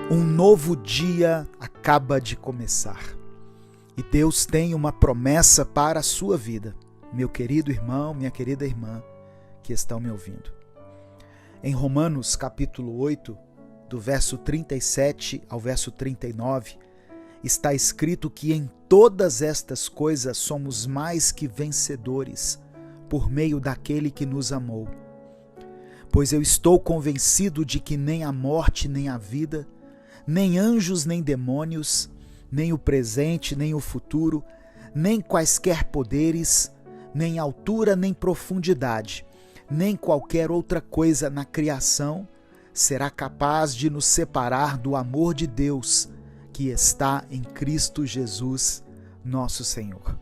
Um novo dia acaba de começar e Deus tem uma promessa para a sua vida, meu querido irmão, minha querida irmã que estão me ouvindo. Em Romanos capítulo 8, do verso 37 ao verso 39, está escrito que em todas estas coisas somos mais que vencedores por meio daquele que nos amou. Pois eu estou convencido de que nem a morte nem a vida, nem anjos, nem demônios, nem o presente, nem o futuro, nem quaisquer poderes, nem altura, nem profundidade, nem qualquer outra coisa na criação será capaz de nos separar do amor de Deus que está em Cristo Jesus, nosso Senhor.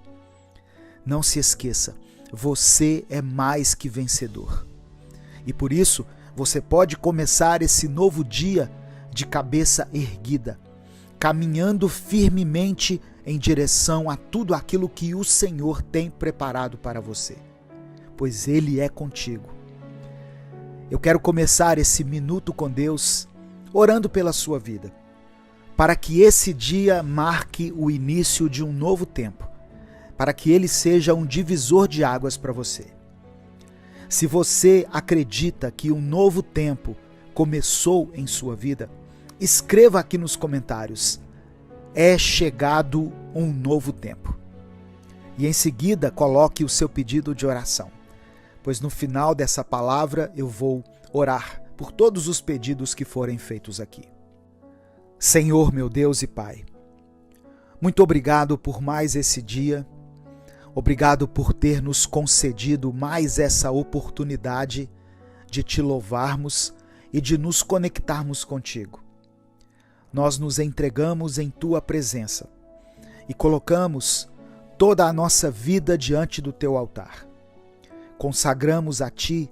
Não se esqueça, você é mais que vencedor. E por isso, você pode começar esse novo dia de cabeça erguida, caminhando firmemente em direção a tudo aquilo que o Senhor tem preparado para você, pois Ele é contigo. Eu quero começar esse minuto com Deus, orando pela sua vida, para que esse dia marque o início de um novo tempo, para que ele seja um divisor de águas para você. Se você acredita que um novo tempo começou em sua vida, escreva aqui nos comentários: é chegado um novo tempo. E em seguida coloque o seu pedido de oração, pois no final dessa palavra eu vou orar por todos os pedidos que forem feitos aqui. Senhor, meu Deus e Pai, muito obrigado por mais esse dia, obrigado por ter nos concedido mais essa oportunidade de te louvarmos e de nos conectarmos contigo. Nós nos entregamos em Tua presença e colocamos toda a nossa vida diante do Teu altar. Consagramos a Ti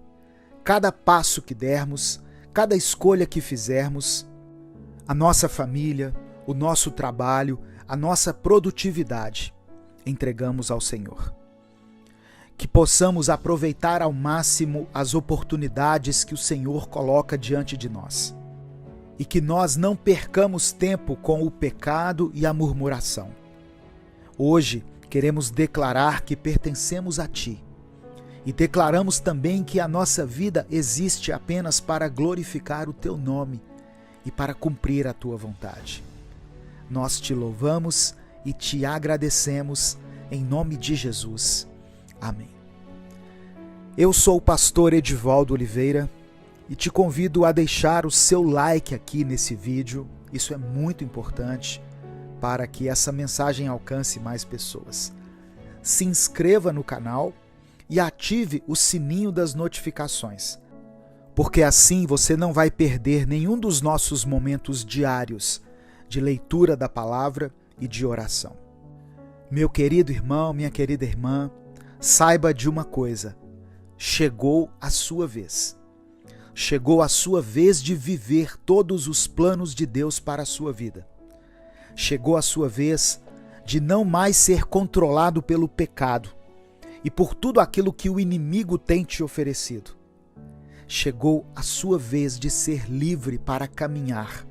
cada passo que dermos, cada escolha que fizermos, a nossa família, o nosso trabalho, a nossa produtividade, entregamos ao Senhor. Que possamos aproveitar ao máximo as oportunidades que o Senhor coloca diante de nós. E que nós não percamos tempo com o pecado e a murmuração. Hoje queremos declarar que pertencemos a Ti. E declaramos também que a nossa vida existe apenas para glorificar o Teu nome e para cumprir a Tua vontade. Nós Te louvamos e Te agradecemos em nome de Jesus. Amém. Eu sou o pastor Edivaldo Oliveira e te convido a deixar o seu like aqui nesse vídeo. Isso é muito importante para que essa mensagem alcance mais pessoas. Se inscreva no canal e ative o sininho das notificações, porque assim você não vai perder nenhum dos nossos momentos diários de leitura da palavra e de oração. Meu querido irmão, minha querida irmã, saiba de uma coisa: chegou a sua vez. Chegou a sua vez de viver todos os planos de Deus para a sua vida. Chegou a sua vez de não mais ser controlado pelo pecado e por tudo aquilo que o inimigo tem te oferecido. Chegou a sua vez de ser livre para caminhar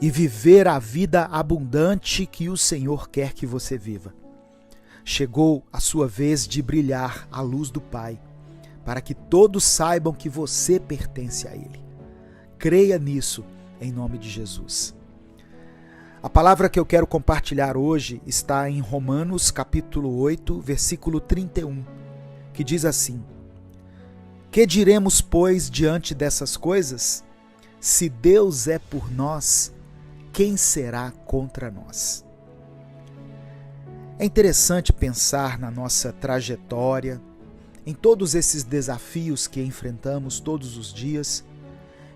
e viver a vida abundante que o Senhor quer que você viva. Chegou a sua vez de brilhar a luz do Pai, para que todos saibam que você pertence a Ele. Creia nisso, em nome de Jesus. A palavra que eu quero compartilhar hoje está em Romanos capítulo 8, versículo 31, que diz assim: Que diremos, pois, diante dessas coisas? Se Deus é por nós, quem será contra nós? É interessante pensar na nossa trajetória, em todos esses desafios que enfrentamos todos os dias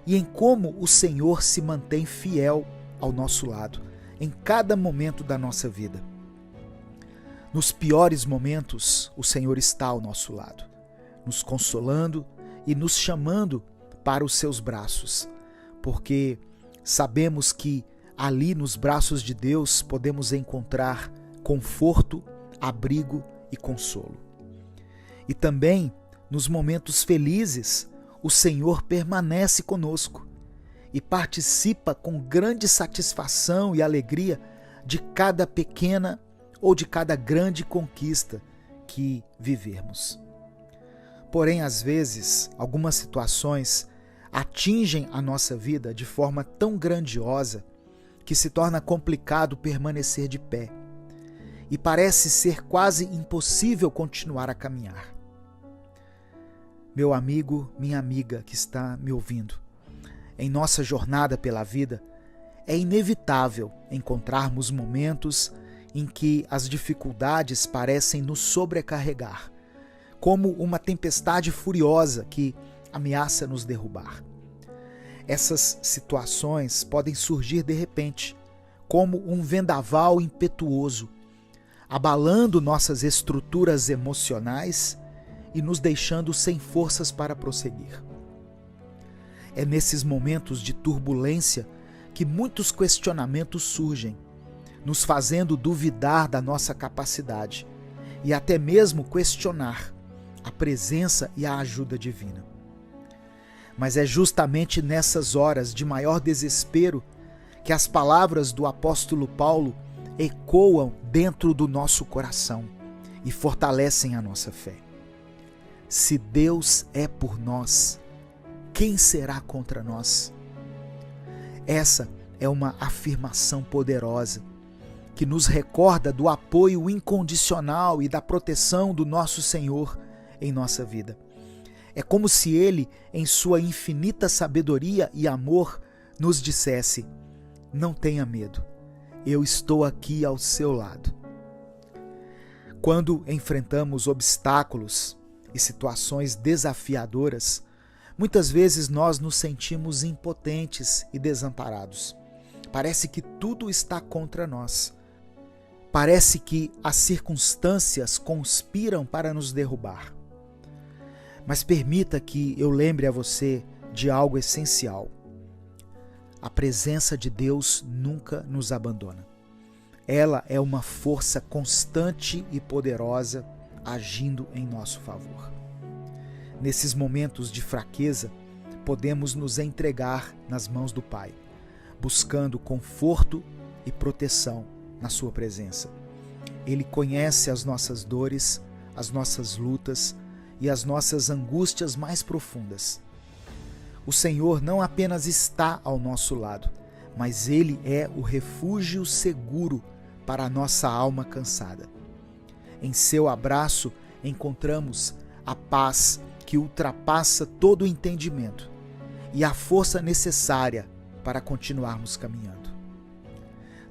e em como o Senhor se mantém fiel ao nosso lado, em cada momento da nossa vida. Nos piores momentos, o Senhor está ao nosso lado, nos consolando e nos chamando para os seus braços, porque sabemos que ali nos braços de Deus podemos encontrar conforto, abrigo e consolo. E também, nos momentos felizes, o Senhor permanece conosco e participa com grande satisfação e alegria de cada pequena ou de cada grande conquista que vivermos. Porém, às vezes, algumas situações atingem a nossa vida de forma tão grandiosa que se torna complicado permanecer de pé e parece ser quase impossível continuar a caminhar. Meu amigo, minha amiga que está me ouvindo, em nossa jornada pela vida, é inevitável encontrarmos momentos em que as dificuldades parecem nos sobrecarregar, como uma tempestade furiosa que ameaça nos derrubar. Essas situações podem surgir de repente, como um vendaval impetuoso, abalando nossas estruturas emocionais e nos deixando sem forças para prosseguir. É nesses momentos de turbulência que muitos questionamentos surgem, nos fazendo duvidar da nossa capacidade e até mesmo questionar a presença e a ajuda divina. Mas é justamente nessas horas de maior desespero que as palavras do apóstolo Paulo ecoam dentro do nosso coração e fortalecem a nossa fé. Se Deus é por nós, quem será contra nós? Essa é uma afirmação poderosa que nos recorda do apoio incondicional e da proteção do nosso Senhor em nossa vida. É como se Ele, em sua infinita sabedoria e amor, nos dissesse: não tenha medo, eu estou aqui ao seu lado. Quando enfrentamos obstáculos e situações desafiadoras, muitas vezes nós nos sentimos impotentes e desamparados. Parece que tudo está contra nós. Parece que as circunstâncias conspiram para nos derrubar. Mas permita que eu lembre a você de algo essencial. A presença de Deus nunca nos abandona. Ela é uma força constante e poderosa agindo em nosso favor. Nesses momentos de fraqueza, podemos nos entregar nas mãos do Pai, buscando conforto e proteção na sua presença. Ele conhece as nossas dores, as nossas lutas e as nossas angústias mais profundas. O Senhor não apenas está ao nosso lado, mas Ele é o refúgio seguro para a nossa alma cansada. Em seu abraço encontramos a paz que ultrapassa todo o entendimento e a força necessária para continuarmos caminhando.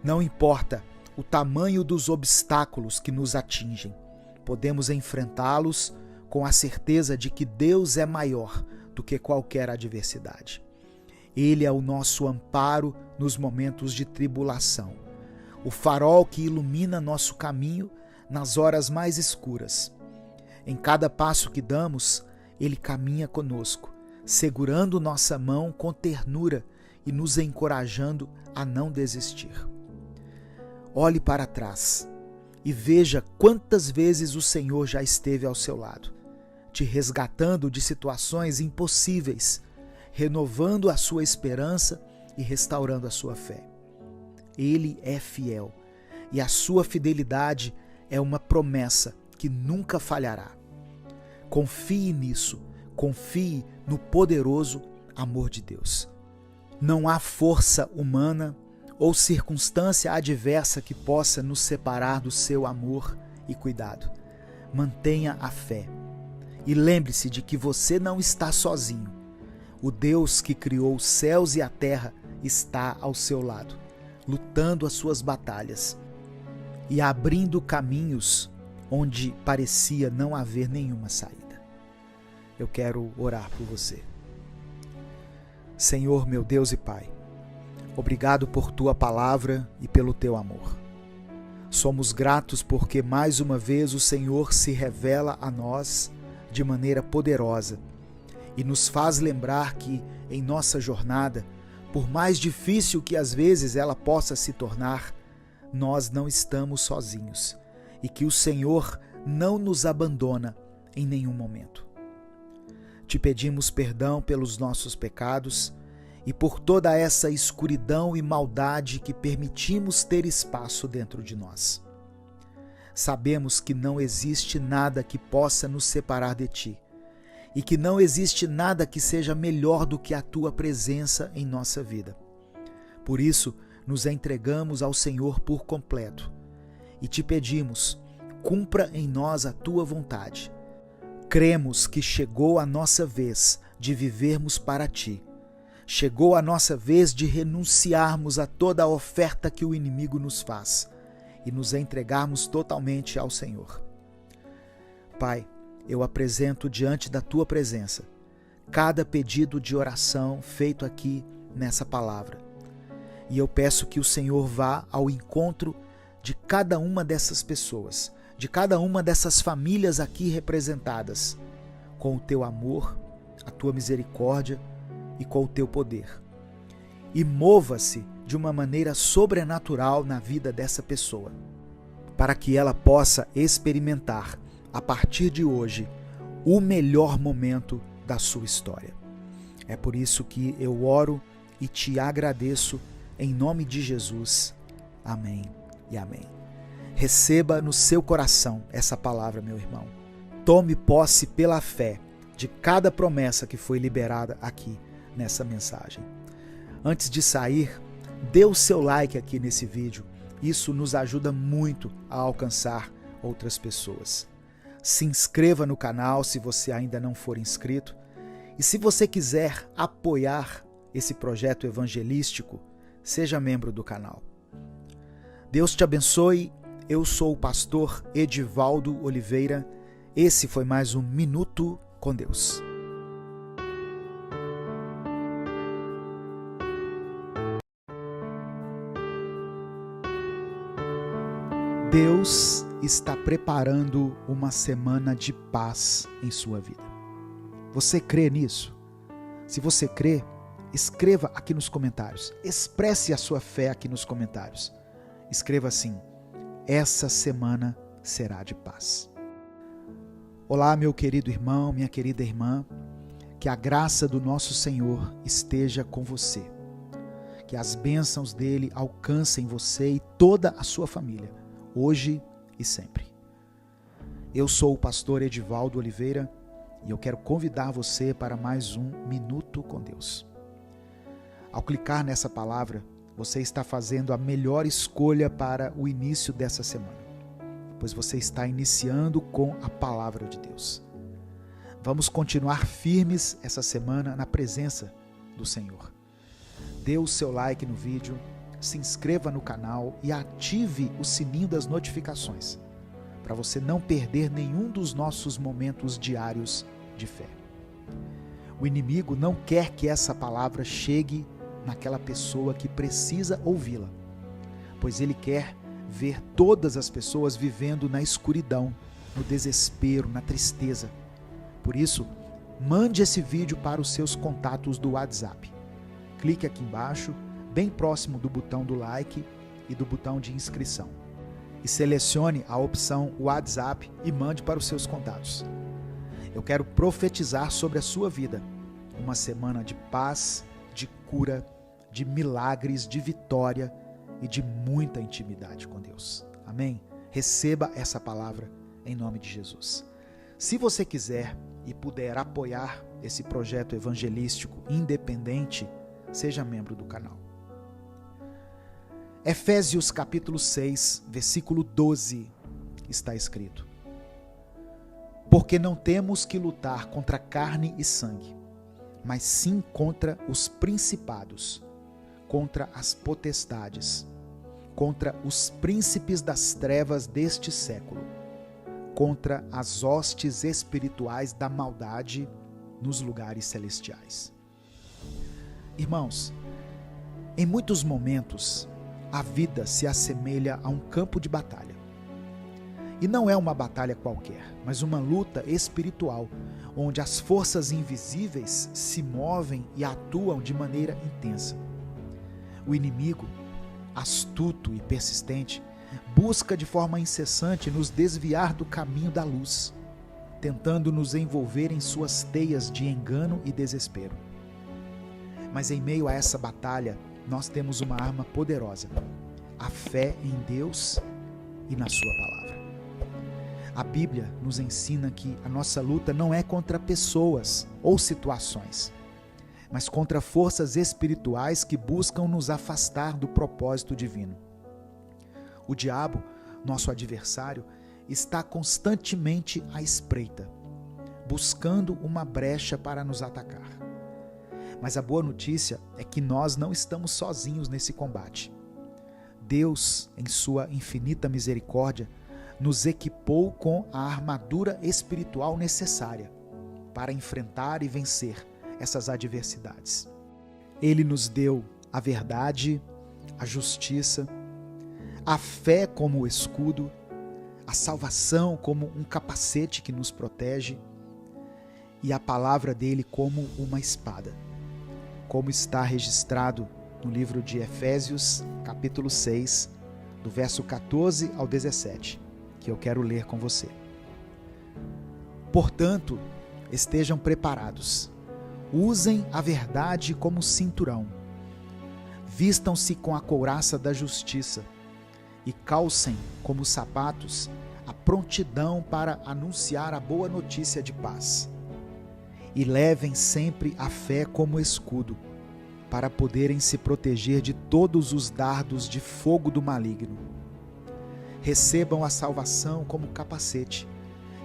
Não importa o tamanho dos obstáculos que nos atingem, podemos enfrentá-los com a certeza de que Deus é maior do que qualquer adversidade. Ele é o nosso amparo nos momentos de tribulação, o farol que ilumina nosso caminho nas horas mais escuras. Em cada passo que damos, Ele caminha conosco, segurando nossa mão com ternura e nos encorajando a não desistir. Olhe para trás e veja quantas vezes o Senhor já esteve ao seu lado, te resgatando de situações impossíveis, renovando a sua esperança e restaurando a sua fé. Ele é fiel e a sua fidelidade é uma promessa que nunca falhará. Confie nisso, confie no poderoso amor de Deus. Não há força humana ou circunstância adversa que possa nos separar do seu amor e cuidado. Mantenha a fé e lembre-se de que você não está sozinho. O Deus que criou os céus e a terra está ao seu lado, lutando as suas batalhas e abrindo caminhos onde parecia não haver nenhuma saída. Eu quero orar por você. Senhor, meu Deus e Pai, obrigado por Tua palavra e pelo Teu amor. Somos gratos porque mais uma vez o Senhor se revela a nós de maneira poderosa e nos faz lembrar que em nossa jornada, por mais difícil que às vezes ela possa se tornar, nós não estamos sozinhos e que o Senhor não nos abandona em nenhum momento. Te pedimos perdão pelos nossos pecados e por toda essa escuridão e maldade que permitimos ter espaço dentro de nós. Sabemos que não existe nada que possa nos separar de Ti e que não existe nada que seja melhor do que a Tua presença em nossa vida. Por isso, nos entregamos ao Senhor por completo e Te pedimos, cumpra em nós a Tua vontade. Cremos que chegou a nossa vez de vivermos para Ti. Chegou a nossa vez de renunciarmos a toda a oferta que o inimigo nos faz e nos entregarmos totalmente ao Senhor. Pai, eu apresento diante da Tua presença cada pedido de oração feito aqui nessa palavra. E eu peço que o Senhor vá ao encontro de cada uma dessas pessoas, de cada uma dessas famílias aqui representadas, com o Teu amor, a Tua misericórdia e com o Teu poder. E mova-se de uma maneira sobrenatural na vida dessa pessoa, para que ela possa experimentar, a partir de hoje, o melhor momento da sua história. É por isso que eu oro e Te agradeço em nome de Jesus. Amém e amém. Receba no seu coração essa palavra, meu irmão. Tome posse pela fé de cada promessa que foi liberada aqui nessa mensagem. Antes de sair, dê o seu like aqui nesse vídeo. Isso nos ajuda muito a alcançar outras pessoas. Se inscreva no canal se você ainda não for inscrito. E se você quiser apoiar esse projeto evangelístico, seja membro do canal. Deus te abençoe. Eu sou o pastor Edivaldo Oliveira. Esse foi mais um Minuto com Deus. Deus está preparando uma semana de paz em sua vida. Você crê nisso? Se você crê, escreva aqui nos comentários. Expresse a sua fé aqui nos comentários. Escreva assim: essa semana será de paz. Olá, meu querido irmão, minha querida irmã. Que a graça do nosso Senhor esteja com você. Que as bênçãos dele alcancem você e toda a sua família, hoje e sempre. Eu sou o pastor Edivaldo Oliveira e eu quero convidar você para mais um Minuto com Deus. Ao clicar nessa palavra, você está fazendo a melhor escolha para o início dessa semana, pois você está iniciando com a palavra de Deus. Vamos continuar firmes essa semana na presença do Senhor. Dê o seu like no vídeo, se inscreva no canal e ative o sininho das notificações, para você não perder nenhum dos nossos momentos diários de fé. O inimigo não quer que essa palavra chegue naquela pessoa que precisa ouvi-la, pois ele quer ver todas as pessoas vivendo na escuridão, no desespero, na tristeza. Por isso, mande esse vídeo para os seus contatos do WhatsApp. Clique aqui embaixo, bem próximo do botão do like e do botão de inscrição, e selecione a opção WhatsApp e mande para os seus contatos. Eu quero profetizar sobre a sua vida uma semana de paz, de cura, de milagres, de vitória e de muita intimidade com Deus. Amém? Receba essa palavra em nome de Jesus. Se você quiser e puder apoiar esse projeto evangelístico independente, seja membro do canal. Efésios capítulo 6, versículo 12, está escrito: porque não temos que lutar contra carne e sangue, mas sim contra os principados, contra as potestades, contra os príncipes das trevas deste século, contra as hostes espirituais da maldade nos lugares celestiais. Irmãos, em muitos momentos, a vida se assemelha a um campo de batalha. E não é uma batalha qualquer, mas uma luta espiritual, onde as forças invisíveis se movem e atuam de maneira intensa. O inimigo, astuto e persistente, busca de forma incessante nos desviar do caminho da luz, tentando nos envolver em suas teias de engano e desespero. Mas em meio a essa batalha, nós temos uma arma poderosa: a fé em Deus e na sua palavra. A Bíblia nos ensina que a nossa luta não é contra pessoas ou situações, mas contra forças espirituais que buscam nos afastar do propósito divino. O diabo, nosso adversário, está constantemente à espreita, buscando uma brecha para nos atacar. Mas a boa notícia é que nós não estamos sozinhos nesse combate. Deus, em sua infinita misericórdia, nos equipou com a armadura espiritual necessária para enfrentar e vencer essas adversidades. Ele nos deu a verdade, a justiça, a fé como escudo, a salvação como um capacete que nos protege e a palavra dele como uma espada, como está registrado no livro de Efésios, capítulo 6, do verso 14 ao 17, que eu quero ler com você. Portanto, estejam preparados, usem a verdade como cinturão, vistam-se com a couraça da justiça e calcem como sapatos a prontidão para anunciar a boa notícia de paz. E levem sempre a fé como escudo, para poderem se proteger de todos os dardos de fogo do maligno. Recebam a salvação como capacete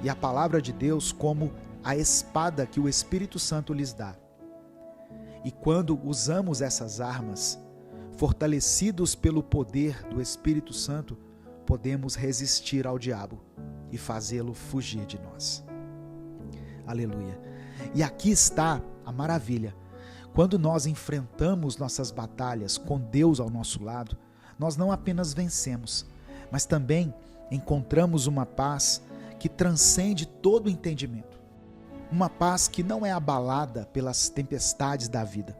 e a palavra de Deus como a espada que o Espírito Santo lhes dá. E quando usamos essas armas, fortalecidos pelo poder do Espírito Santo, podemos resistir ao diabo e fazê-lo fugir de nós. Aleluia! E aqui está a maravilha. Quando nós enfrentamos nossas batalhas com Deus ao nosso lado, nós não apenas vencemos, mas também encontramos uma paz que transcende todo entendimento. Uma paz que não é abalada pelas tempestades da vida,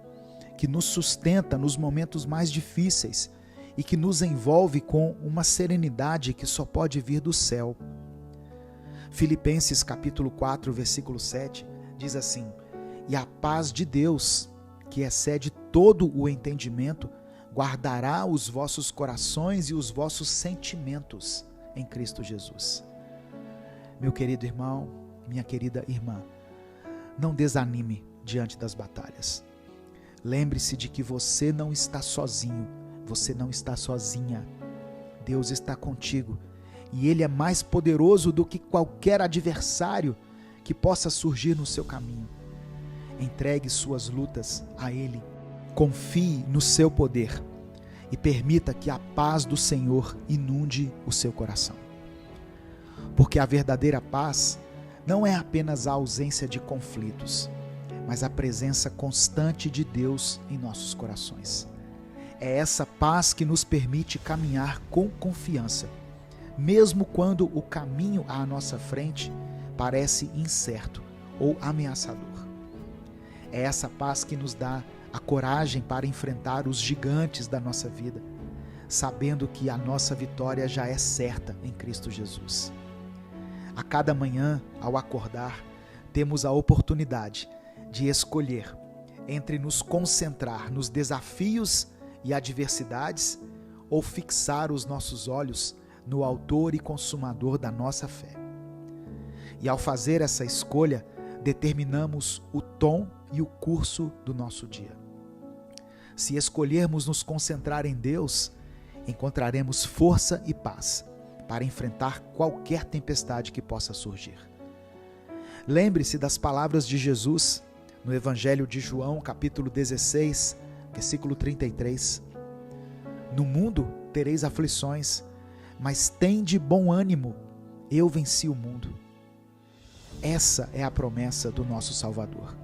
que nos sustenta nos momentos mais difíceis e que nos envolve com uma serenidade que só pode vir do céu. Filipenses capítulo 4, versículo 7, diz assim: e a paz de Deus, que excede todo o entendimento, guardará os vossos corações e os vossos sentimentos em Cristo Jesus. Meu querido irmão, minha querida irmã, não desanime diante das batalhas. Lembre-se de que você não está sozinho, você não está sozinha. Deus está contigo e Ele é mais poderoso do que qualquer adversário que possa surgir no seu caminho. Entregue suas lutas a Ele, confie no seu poder e permita que a paz do Senhor inunde o seu coração. Porque a verdadeira paz não é apenas a ausência de conflitos, mas a presença constante de Deus em nossos corações. É essa paz que nos permite caminhar com confiança, mesmo quando o caminho à nossa frente parece incerto ou ameaçador. É essa paz que nos dá a coragem para enfrentar os gigantes da nossa vida, sabendo que a nossa vitória já é certa em Cristo Jesus. A cada manhã, ao acordar, temos a oportunidade de escolher entre nos concentrar nos desafios e adversidades ou fixar os nossos olhos no autor e consumador da nossa fé. E ao fazer essa escolha, determinamos o tom e o curso do nosso dia. Se escolhermos nos concentrar em Deus, encontraremos força e paz para enfrentar qualquer tempestade que possa surgir. Lembre-se das palavras de Jesus no Evangelho de João, capítulo 16, versículo 33. No mundo tereis aflições, mas tende bom ânimo, eu venci o mundo. Essa é a promessa do nosso Salvador.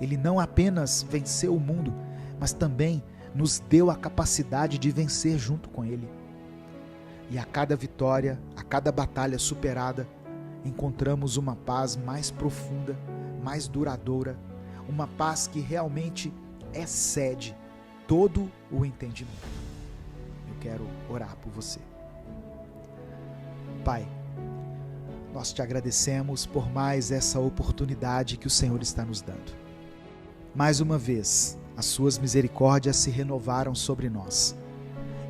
Ele não apenas venceu o mundo, mas também nos deu a capacidade de vencer junto com Ele. E a cada vitória, a cada batalha superada, encontramos uma paz mais profunda, mais duradoura, uma paz que realmente excede todo o entendimento. Eu quero orar por você. Pai, nós te agradecemos por mais essa oportunidade que o Senhor está nos dando. Mais uma vez, as suas misericórdias se renovaram sobre nós.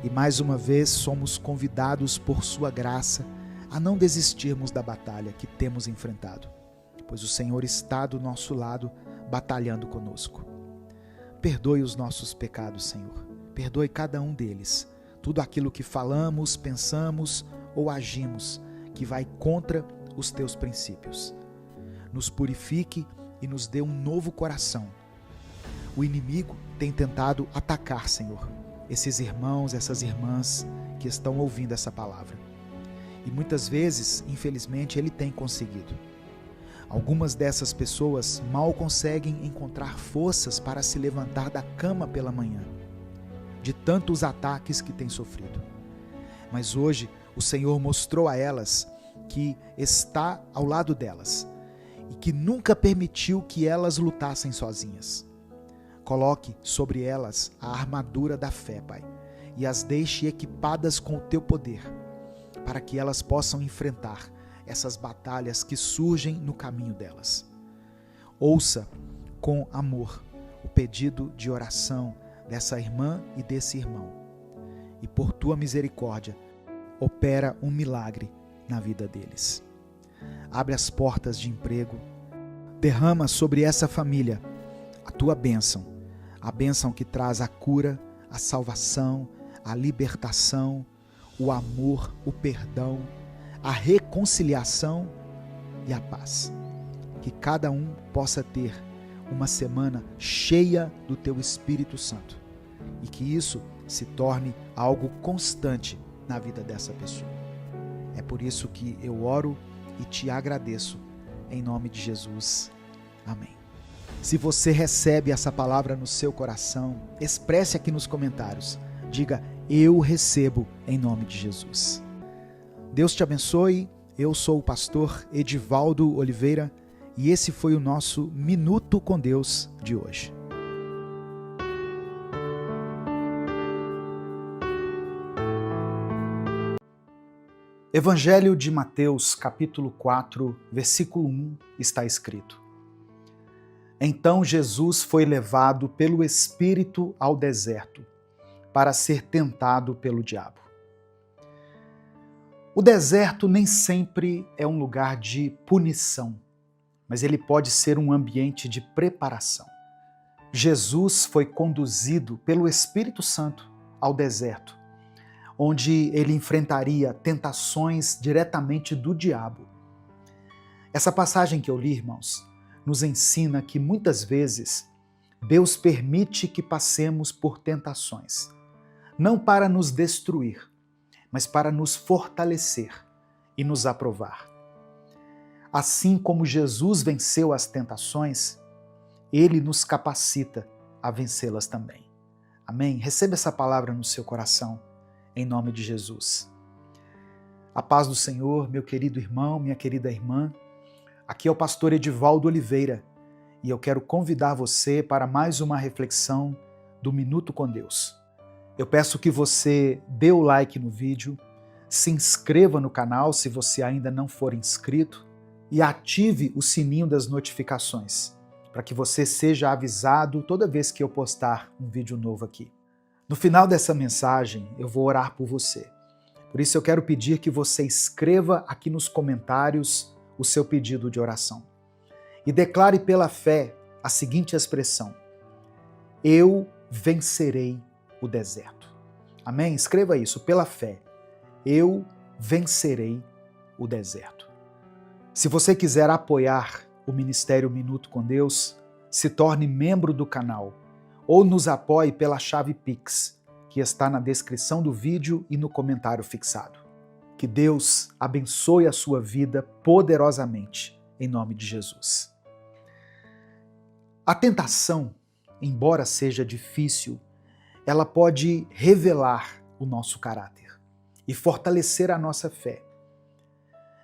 E mais uma vez somos convidados por sua graça a não desistirmos da batalha que temos enfrentado, pois o Senhor está do nosso lado, batalhando conosco. Perdoe os nossos pecados, Senhor. Perdoe cada um deles. Tudo aquilo que falamos, pensamos ou agimos que vai contra os teus princípios. Nos purifique e nos dê um novo coração. O inimigo tem tentado atacar, Senhor, esses irmãos, essas irmãs que estão ouvindo essa palavra. E muitas vezes, infelizmente, ele tem conseguido. Algumas dessas pessoas mal conseguem encontrar forças para se levantar da cama pela manhã, de tantos ataques que têm sofrido. Mas hoje o Senhor mostrou a elas que está ao lado delas e que nunca permitiu que elas lutassem sozinhas. Coloque sobre elas a armadura da fé, Pai, e as deixe equipadas com o teu poder, para que elas possam enfrentar essas batalhas que surgem no caminho delas. Ouça com amor o pedido de oração dessa irmã e desse irmão, e por tua misericórdia, opera um milagre na vida deles. Abre as portas de emprego, derrama sobre essa família a tua bênção, a bênção que traz a cura, a salvação, a libertação, o amor, o perdão, a reconciliação e a paz. Que cada um possa ter uma semana cheia do teu Espírito Santo e que isso se torne algo constante na vida dessa pessoa. É por isso que eu oro e te agradeço, em nome de Jesus. Amém. Se você recebe essa palavra no seu coração, expresse aqui nos comentários. Diga, eu recebo em nome de Jesus. Deus te abençoe. Eu sou o pastor Edivaldo Oliveira e esse foi o nosso Minuto com Deus de hoje. Evangelho de Mateus, capítulo 4, versículo 1, está escrito: Então Jesus foi levado pelo Espírito ao deserto, para ser tentado pelo diabo. O deserto nem sempre é um lugar de punição, mas ele pode ser um ambiente de preparação. Jesus foi conduzido pelo Espírito Santo ao deserto, onde ele enfrentaria tentações diretamente do diabo. Essa passagem que eu li, irmãos, nos ensina que muitas vezes Deus permite que passemos por tentações, não para nos destruir, mas para nos fortalecer e nos aprovar. Assim como Jesus venceu as tentações, ele nos capacita a vencê-las também. Amém? Receba essa palavra no seu coração, em nome de Jesus. A paz do Senhor, meu querido irmão, minha querida irmã. Aqui é o pastor Edivaldo Oliveira e eu quero convidar você para mais uma reflexão do Minuto com Deus. Eu peço que você dê o like no vídeo, se inscreva no canal se você ainda não for inscrito e ative o sininho das notificações, para que você seja avisado toda vez que eu postar um vídeo novo aqui. No final dessa mensagem, eu vou orar por você. Por isso eu quero pedir que você escreva aqui nos comentários o seu pedido de oração. E declare pela fé a seguinte expressão: eu vencerei o deserto. Amém? Escreva isso, pela fé. Eu vencerei o deserto. Se você quiser apoiar o Ministério Minuto com Deus, se torne membro do canal ou nos apoie pela chave Pix, que está na descrição do vídeo e no comentário fixado. Que Deus abençoe a sua vida poderosamente, em nome de Jesus. A tentação, embora seja difícil, ela pode revelar o nosso caráter e fortalecer a nossa fé.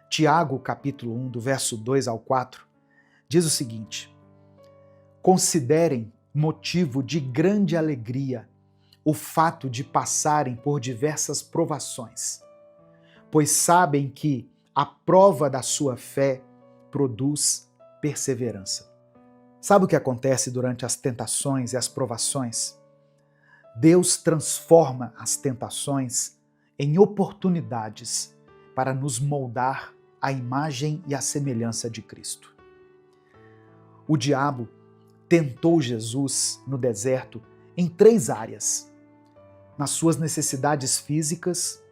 Tiago, capítulo 1, do verso 2 ao 4, diz o seguinte: considerem motivo de grande alegria o fato de passarem por diversas provações, pois sabem que a prova da sua fé produz perseverança. Sabe o que acontece durante as tentações e as provações? Deus transforma as tentações em oportunidades para nos moldar à imagem e à semelhança de Cristo. O diabo tentou Jesus no deserto em 3 áreas: nas suas necessidades físicas,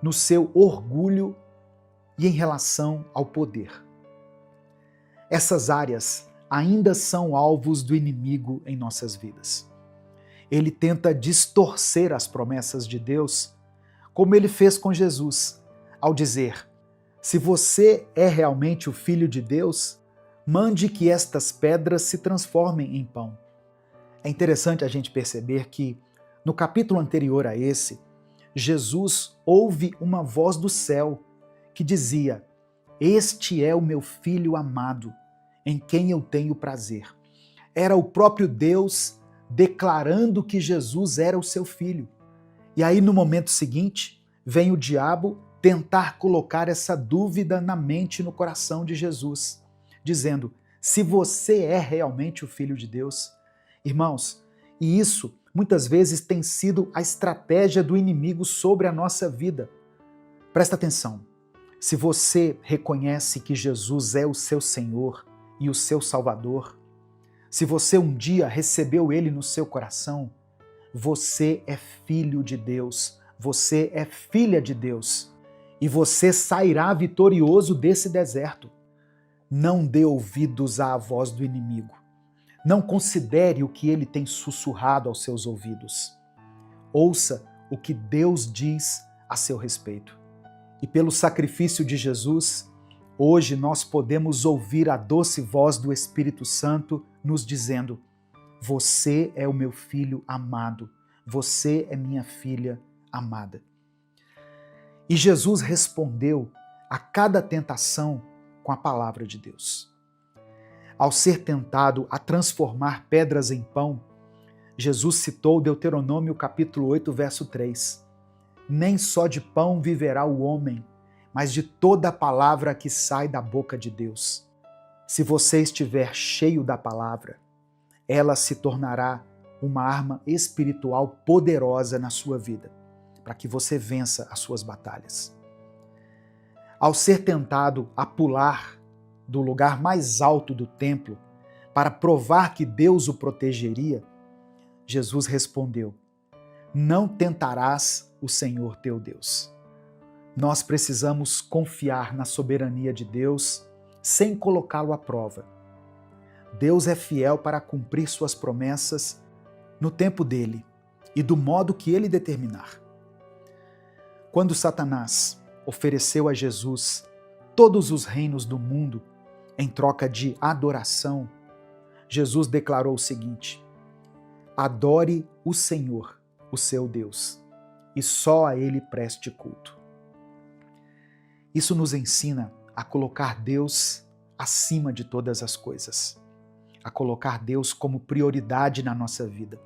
no seu orgulho e em relação ao poder. Essas áreas ainda são alvos do inimigo em nossas vidas. Ele tenta distorcer as promessas de Deus, como ele fez com Jesus, ao dizer: se você é realmente o Filho de Deus, mande que estas pedras se transformem em pão. É interessante a gente perceber que, no capítulo anterior a esse, Jesus ouve uma voz do céu que dizia: este é o meu Filho amado, em quem eu tenho prazer. Era o próprio Deus declarando que Jesus era o seu filho. E aí, no momento seguinte, vem o diabo tentar colocar essa dúvida na mente e no coração de Jesus, dizendo: se você é realmente o Filho de Deus. Irmãos, e isso muitas vezes tem sido a estratégia do inimigo sobre a nossa vida. Presta atenção. Se você reconhece que Jesus é o seu Senhor e o seu Salvador, se você um dia recebeu Ele no seu coração, você é filho de Deus, você é filha de Deus e você sairá vitorioso desse deserto. Não dê ouvidos à voz do inimigo. Não considere o que ele tem sussurrado aos seus ouvidos. Ouça o que Deus diz a seu respeito. E pelo sacrifício de Jesus, hoje nós podemos ouvir a doce voz do Espírito Santo nos dizendo: você é o meu filho amado, você é minha filha amada. E Jesus respondeu a cada tentação com a palavra de Deus. Ao ser tentado a transformar pedras em pão, Jesus citou Deuteronômio capítulo 8, verso 3. Nem só de pão viverá o homem, mas de toda a palavra que sai da boca de Deus. Se você estiver cheio da palavra, ela se tornará uma arma espiritual poderosa na sua vida, para que você vença as suas batalhas. Ao ser tentado a pular do lugar mais alto do templo para provar que Deus o protegeria, Jesus respondeu: não tentarás o Senhor teu Deus. Nós precisamos confiar na soberania de Deus sem colocá-lo à prova. Deus é fiel para cumprir suas promessas no tempo dele e do modo que ele determinar. Quando Satanás ofereceu a Jesus todos os reinos do mundo em troca de adoração, Jesus declarou o seguinte: adore o Senhor, o seu Deus, e só a ele preste culto. Isso nos ensina a colocar Deus acima de todas as coisas, a colocar Deus como prioridade na nossa vida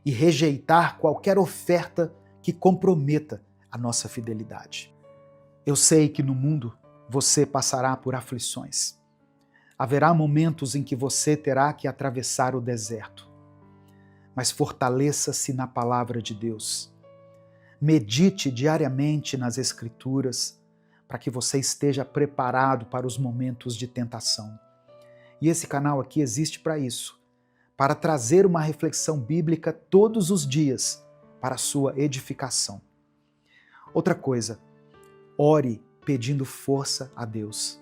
e rejeitar qualquer oferta que comprometa a nossa fidelidade. Eu sei que no mundo você passará por aflições. Haverá momentos em que você terá que atravessar o deserto. Mas fortaleça-se na palavra de Deus. Medite diariamente nas Escrituras para que você esteja preparado para os momentos de tentação. E esse canal aqui existe para isso, para trazer uma reflexão bíblica todos os dias para a sua edificação. Outra coisa, ore pedindo força a Deus.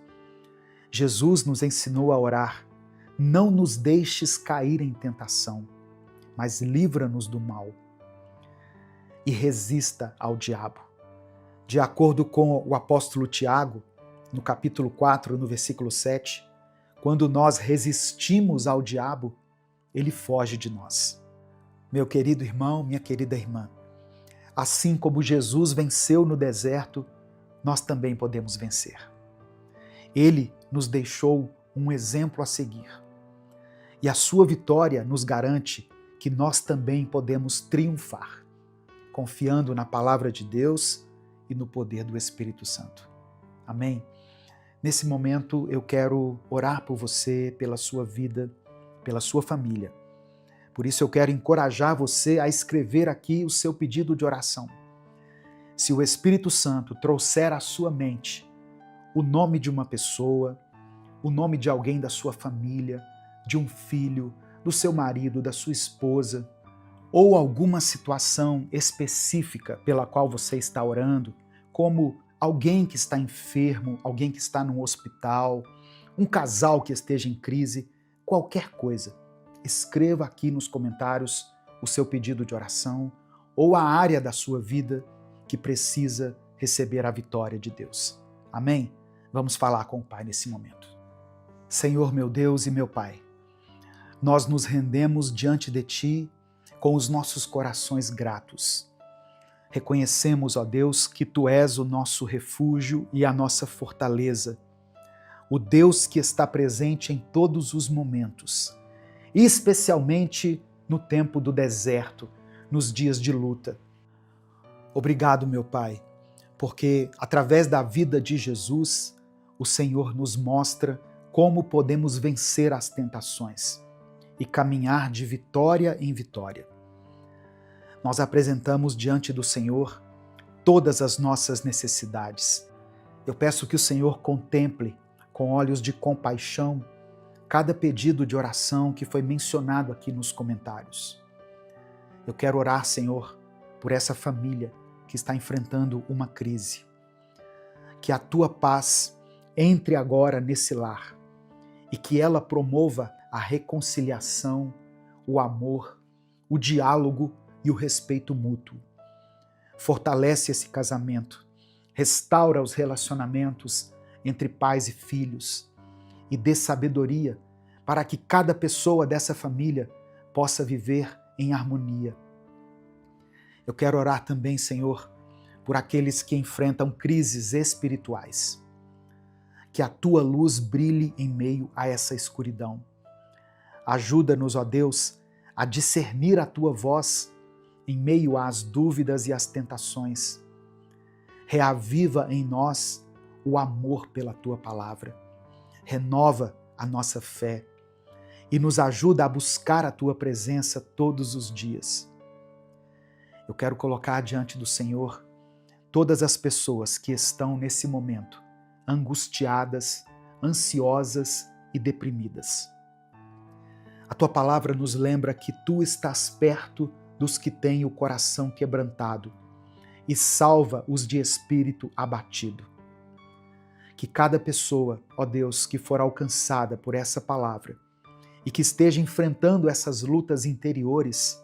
Jesus nos ensinou a orar: não nos deixes cair em tentação, mas livra-nos do mal. E resista ao diabo. De acordo com o apóstolo Tiago, no capítulo 4, no versículo 7, quando nós resistimos ao diabo, ele foge de nós. Meu querido irmão, minha querida irmã, assim como Jesus venceu no deserto, nós também podemos vencer. Ele nos deixou um exemplo a seguir. E a sua vitória nos garante que nós também podemos triunfar, confiando na palavra de Deus e no poder do Espírito Santo. Amém? Nesse momento eu quero orar por você, pela sua vida, pela sua família. Por isso eu quero encorajar você a escrever aqui o seu pedido de oração. Se o Espírito Santo trouxer à sua mente o nome de uma pessoa, o nome de alguém da sua família, de um filho, do seu marido, da sua esposa, ou alguma situação específica pela qual você está orando, como alguém que está enfermo, alguém que está num hospital, um casal que esteja em crise, qualquer coisa, escreva aqui nos comentários o seu pedido de oração ou a área da sua vida que precisa receber a vitória de Deus. Amém? Vamos falar com o Pai nesse momento. Senhor, meu Deus e meu Pai, nós nos rendemos diante de Ti com os nossos corações gratos. Reconhecemos, ó Deus, que Tu és o nosso refúgio e a nossa fortaleza, o Deus que está presente em todos os momentos, e especialmente no tempo do deserto, nos dias de luta. Obrigado, meu Pai, porque através da vida de Jesus, o Senhor nos mostra como podemos vencer as tentações e caminhar de vitória em vitória. Nós apresentamos diante do Senhor todas as nossas necessidades. Eu peço que o Senhor contemple com olhos de compaixão cada pedido de oração que foi mencionado aqui nos comentários. Eu quero orar, Senhor, por essa família que está enfrentando uma crise. Que a Tua paz entre agora nesse lar e que ela promova a reconciliação, o amor, o diálogo e o respeito mútuo. Fortalece esse casamento, restaura os relacionamentos entre pais e filhos e dê sabedoria para que cada pessoa dessa família possa viver em harmonia. Eu quero orar também, Senhor, por aqueles que enfrentam crises espirituais. Que a Tua luz brilhe em meio a essa escuridão. Ajuda-nos, ó Deus, a discernir a Tua voz em meio às dúvidas e às tentações. Reaviva em nós o amor pela Tua palavra. Renova a nossa fé e nos ajuda a buscar a Tua presença todos os dias. Eu quero colocar diante do Senhor todas as pessoas que estão nesse momento angustiadas, ansiosas e deprimidas. A Tua palavra nos lembra que Tu estás perto dos que têm o coração quebrantado e salva os de espírito abatido. Que cada pessoa, ó Deus, que for alcançada por essa palavra e que esteja enfrentando essas lutas interiores,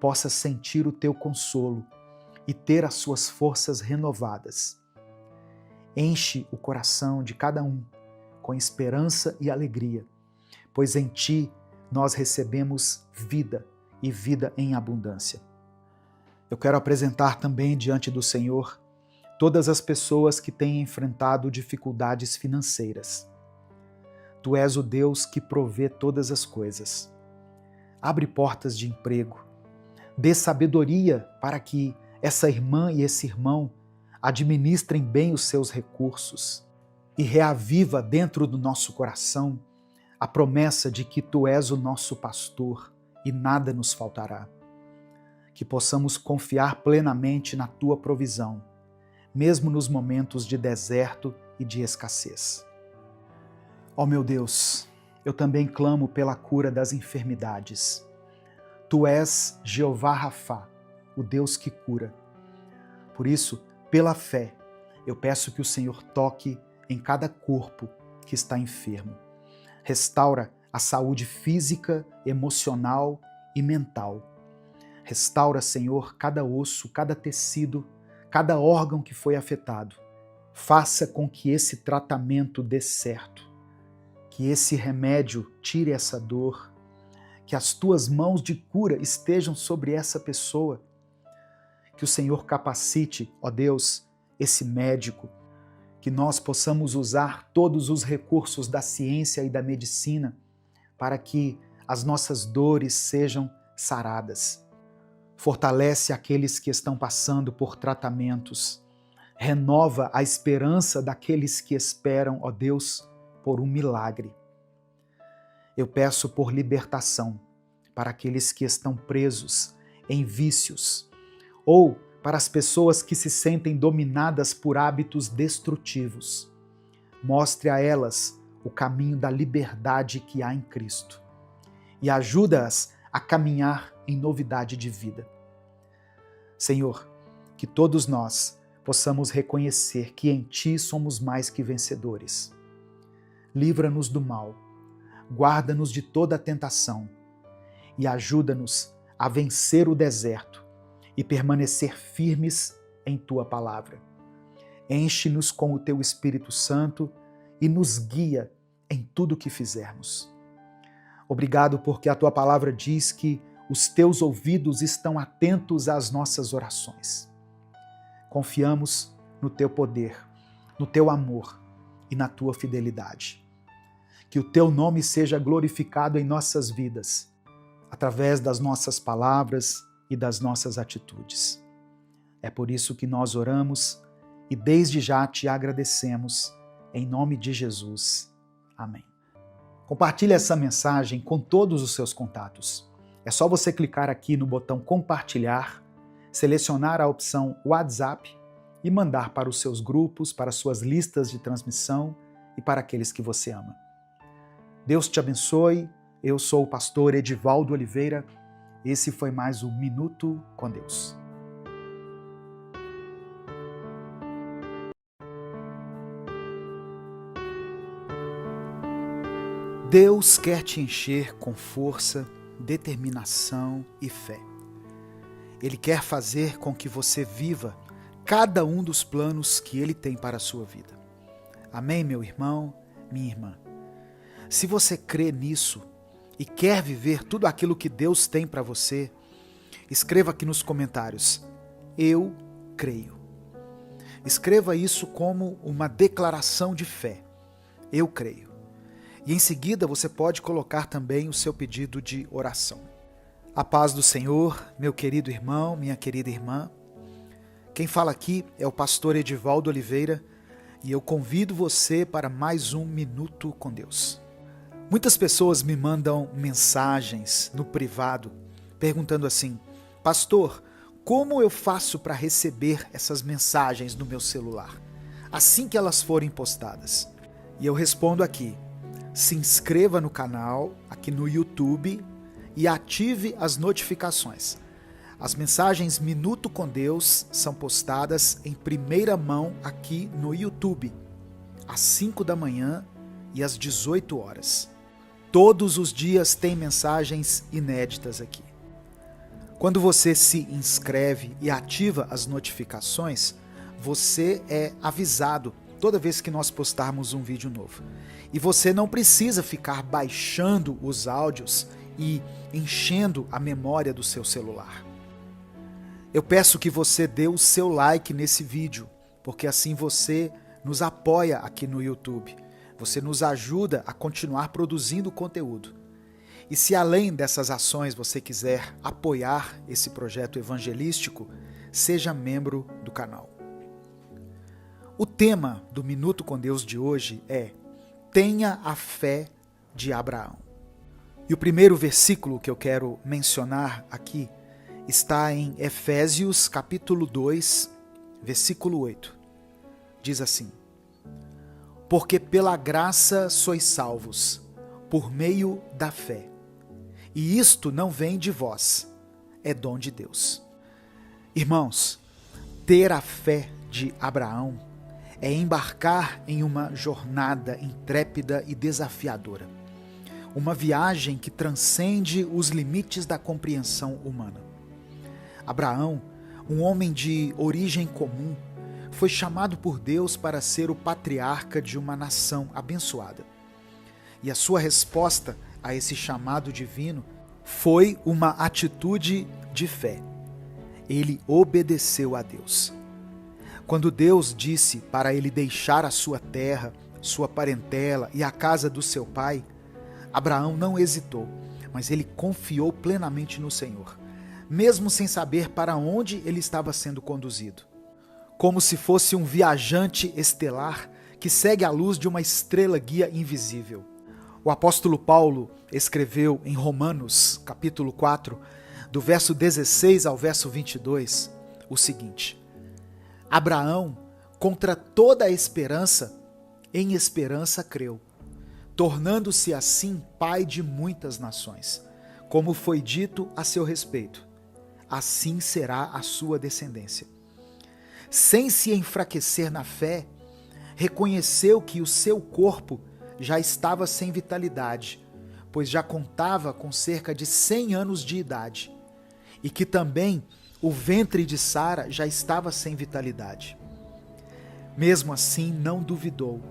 possa sentir o Teu consolo e ter as suas forças renovadas. Enche o coração de cada um com esperança e alegria, pois em Ti nós recebemos vida e vida em abundância. Eu quero apresentar também diante do Senhor todas as pessoas que têm enfrentado dificuldades financeiras. Tu és o Deus que provê todas as coisas. Abre portas de emprego, dê sabedoria para que essa irmã e esse irmão administrem bem os seus recursos e reaviva dentro do nosso coração a promessa de que Tu és o nosso pastor e nada nos faltará. Que possamos confiar plenamente na Tua provisão, mesmo nos momentos de deserto e de escassez. Ó meu Deus, eu também clamo pela cura das enfermidades. Tu és Jeová Rafá, o Deus que cura. Por isso, pela fé, eu peço que o Senhor toque em cada corpo que está enfermo. Restaura a saúde física, emocional e mental. Restaura, Senhor, cada osso, cada tecido, cada órgão que foi afetado. Faça com que esse tratamento dê certo, que esse remédio tire essa dor, que as Tuas mãos de cura estejam sobre essa pessoa. Que o Senhor capacite, ó Deus, esse médico, que nós possamos usar todos os recursos da ciência e da medicina para que as nossas dores sejam saradas. Fortalece aqueles que estão passando por tratamentos. Renova a esperança daqueles que esperam, ó Deus, por um milagre. Eu peço por libertação para aqueles que estão presos em vícios ou para as pessoas que se sentem dominadas por hábitos destrutivos. Mostre a elas o caminho da liberdade que há em Cristo e ajuda-as a caminhar em novidade de vida. Senhor, que todos nós possamos reconhecer que em Ti somos mais que vencedores. Livra-nos do mal, guarda-nos de toda a tentação e ajuda-nos a vencer o deserto e permanecer firmes em Tua palavra. Enche-nos com o Teu Espírito Santo e nos guia em tudo o que fizermos. Obrigado porque a Tua palavra diz que os Teus ouvidos estão atentos às nossas orações. Confiamos no Teu poder, no Teu amor e na Tua fidelidade. Que o Teu nome seja glorificado em nossas vidas, através das nossas palavras e das nossas atitudes. É por isso que nós oramos e desde já Te agradecemos, em nome de Jesus. Amém. Compartilhe essa mensagem com todos os seus contatos. É só você clicar aqui no botão compartilhar, selecionar a opção WhatsApp e mandar para os seus grupos, para suas listas de transmissão e para aqueles que você ama. Deus te abençoe. Eu sou o pastor Edivaldo Oliveira. Esse foi mais um Minuto com Deus. Deus quer te encher com força, determinação e fé. Ele quer fazer com que você viva cada um dos planos que Ele tem para a sua vida. Amém, meu irmão, minha irmã? Se você crê nisso e quer viver tudo aquilo que Deus tem para você, escreva aqui nos comentários: eu creio. Escreva isso como uma declaração de fé. Eu creio. E em seguida você pode colocar também o seu pedido de oração. A paz do Senhor, meu querido irmão, minha querida irmã. Quem fala aqui é o pastor Edivaldo Oliveira e eu convido você para mais um Minuto com Deus. Muitas pessoas me mandam mensagens no privado perguntando assim: pastor, como eu faço para receber essas mensagens no meu celular assim que elas forem postadas? E eu respondo aqui: se inscreva no canal, aqui no YouTube, e ative as notificações. As mensagens Minuto com Deus são postadas em primeira mão aqui no YouTube, às 5 da manhã e às 18 horas. Todos os dias tem mensagens inéditas aqui. Quando você se inscreve e ativa as notificações, você é avisado toda vez que nós postarmos um vídeo novo. E você não precisa ficar baixando os áudios e enchendo a memória do seu celular. Eu peço que você dê o seu like nesse vídeo, porque assim você nos apoia aqui no YouTube. Você nos ajuda a continuar produzindo conteúdo. E se além dessas ações você quiser apoiar esse projeto evangelístico, seja membro do canal. O tema do Minuto com Deus de hoje é: tenha a fé de Abraão. E o primeiro versículo que eu quero mencionar aqui está em Efésios capítulo 2, versículo 8. Diz assim: porque pela graça sois salvos, por meio da fé. E isto não vem de vós, é dom de Deus. Irmãos, ter a fé de Abraão é embarcar em uma jornada intrépida e desafiadora. Uma viagem que transcende os limites da compreensão humana. Abraão, um homem de origem comum, foi chamado por Deus para ser o patriarca de uma nação abençoada. E a sua resposta a esse chamado divino foi uma atitude de fé. Ele obedeceu a Deus. Quando Deus disse para ele deixar a sua terra, sua parentela e a casa do seu pai, Abraão não hesitou, mas ele confiou plenamente no Senhor, mesmo sem saber para onde ele estava sendo conduzido. Como se fosse um viajante estelar que segue a luz de uma estrela guia invisível. O apóstolo Paulo escreveu em Romanos, capítulo 4, do verso 16 ao verso 22, o seguinte: Abraão, contra toda a esperança, em esperança creu, tornando-se assim pai de muitas nações, como foi dito a seu respeito. Assim será a sua descendência. Sem se enfraquecer na fé, reconheceu que o seu corpo já estava sem vitalidade, pois já contava com cerca de 100 anos de idade, e que também o ventre de Sara já estava sem vitalidade. Mesmo assim, não duvidou,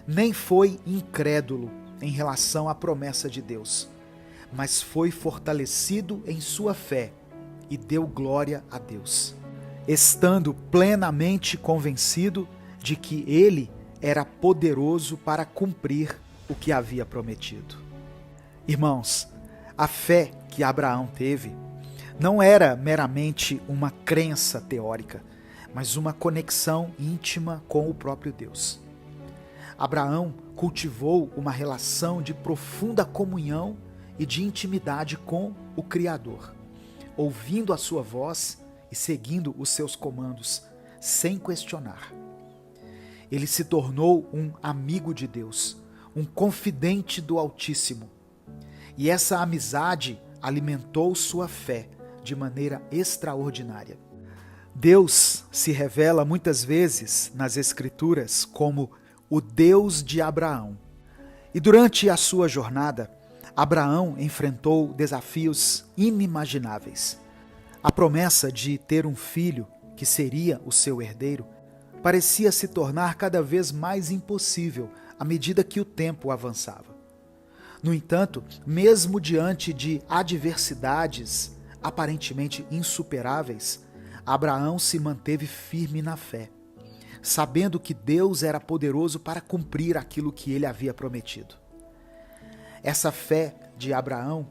nem foi incrédulo em relação à promessa de Deus, mas foi fortalecido em sua fé e deu glória a Deus, estando plenamente convencido de que ele era poderoso para cumprir o que havia prometido. Irmãos, a fé que Abraão teve não era meramente uma crença teórica, mas uma conexão íntima com o próprio Deus. Abraão cultivou uma relação de profunda comunhão e de intimidade com o Criador, ouvindo a sua voz e seguindo os seus comandos, sem questionar. Ele se tornou um amigo de Deus, um confidente do Altíssimo. E essa amizade alimentou sua fé de maneira extraordinária. Deus se revela muitas vezes nas Escrituras como o Deus de Abraão. E durante a sua jornada, Abraão enfrentou desafios inimagináveis. A promessa de ter um filho, que seria o seu herdeiro, parecia se tornar cada vez mais impossível à medida que o tempo avançava. No entanto, mesmo diante de adversidades aparentemente insuperáveis, Abraão se manteve firme na fé, sabendo que Deus era poderoso para cumprir aquilo que ele havia prometido. Essa fé de Abraão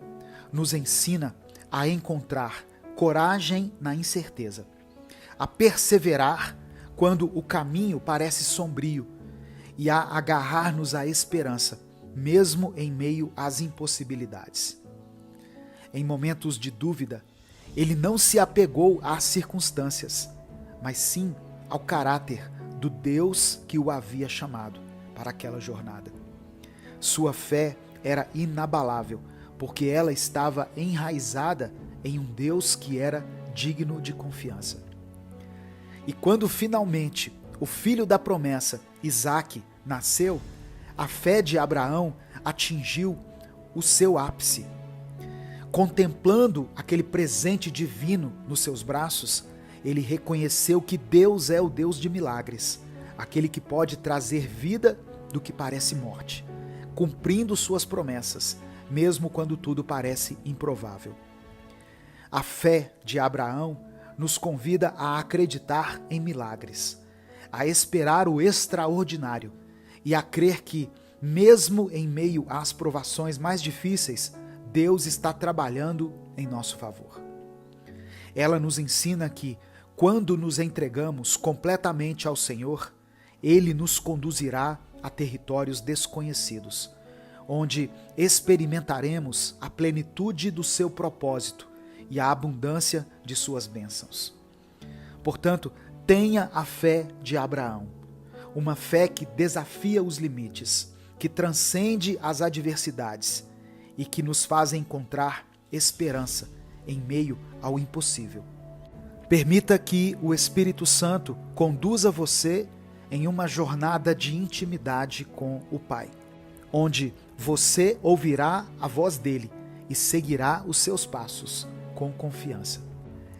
nos ensina a encontrar coragem na incerteza, a perseverar quando o caminho parece sombrio e a agarrar-nos à esperança, mesmo em meio às impossibilidades. Em momentos de dúvida, ele não se apegou às circunstâncias, mas sim ao caráter do Deus que o havia chamado para aquela jornada. Sua fé era inabalável, porque ela estava enraizada em um Deus que era digno de confiança. E quando finalmente o filho da promessa, Isaque, nasceu, a fé de Abraão atingiu o seu ápice. Contemplando aquele presente divino nos seus braços, ele reconheceu que Deus é o Deus de milagres, aquele que pode trazer vida do que parece morte, cumprindo suas promessas, mesmo quando tudo parece improvável. A fé de Abraão nos convida a acreditar em milagres, a esperar o extraordinário e a crer que, mesmo em meio às provações mais difíceis, Deus está trabalhando em nosso favor. Ela nos ensina que, quando nos entregamos completamente ao Senhor, Ele nos conduzirá a territórios desconhecidos, onde experimentaremos a plenitude do seu propósito e a abundância de suas bênçãos. Portanto, tenha a fé de Abraão, uma fé que desafia os limites, que transcende as adversidades e que nos faz encontrar esperança em meio ao impossível. Permita que o Espírito Santo conduza você em uma jornada de intimidade com o Pai, onde você ouvirá a voz dele e seguirá os seus passos com confiança.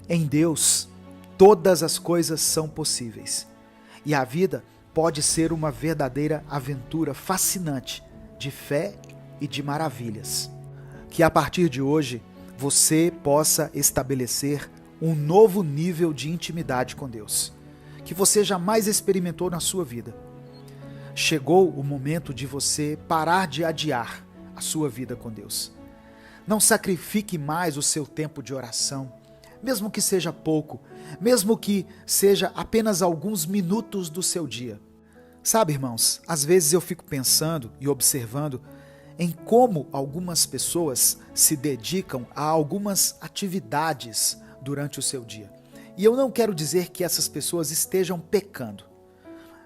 Em Deus, todas as coisas são possíveis e a vida pode ser uma verdadeira aventura fascinante de fé e de maravilhas. Que a partir de hoje você possa estabelecer um novo nível de intimidade com Deus, que você jamais experimentou na sua vida. Chegou o momento de você parar de adiar a sua vida com Deus. Não sacrifique mais o seu tempo de oração, mesmo que seja pouco, mesmo que seja apenas alguns minutos do seu dia. Sabe, irmãos, às vezes eu fico pensando e observando em como algumas pessoas se dedicam a algumas atividades durante o seu dia. E eu não quero dizer que essas pessoas estejam pecando.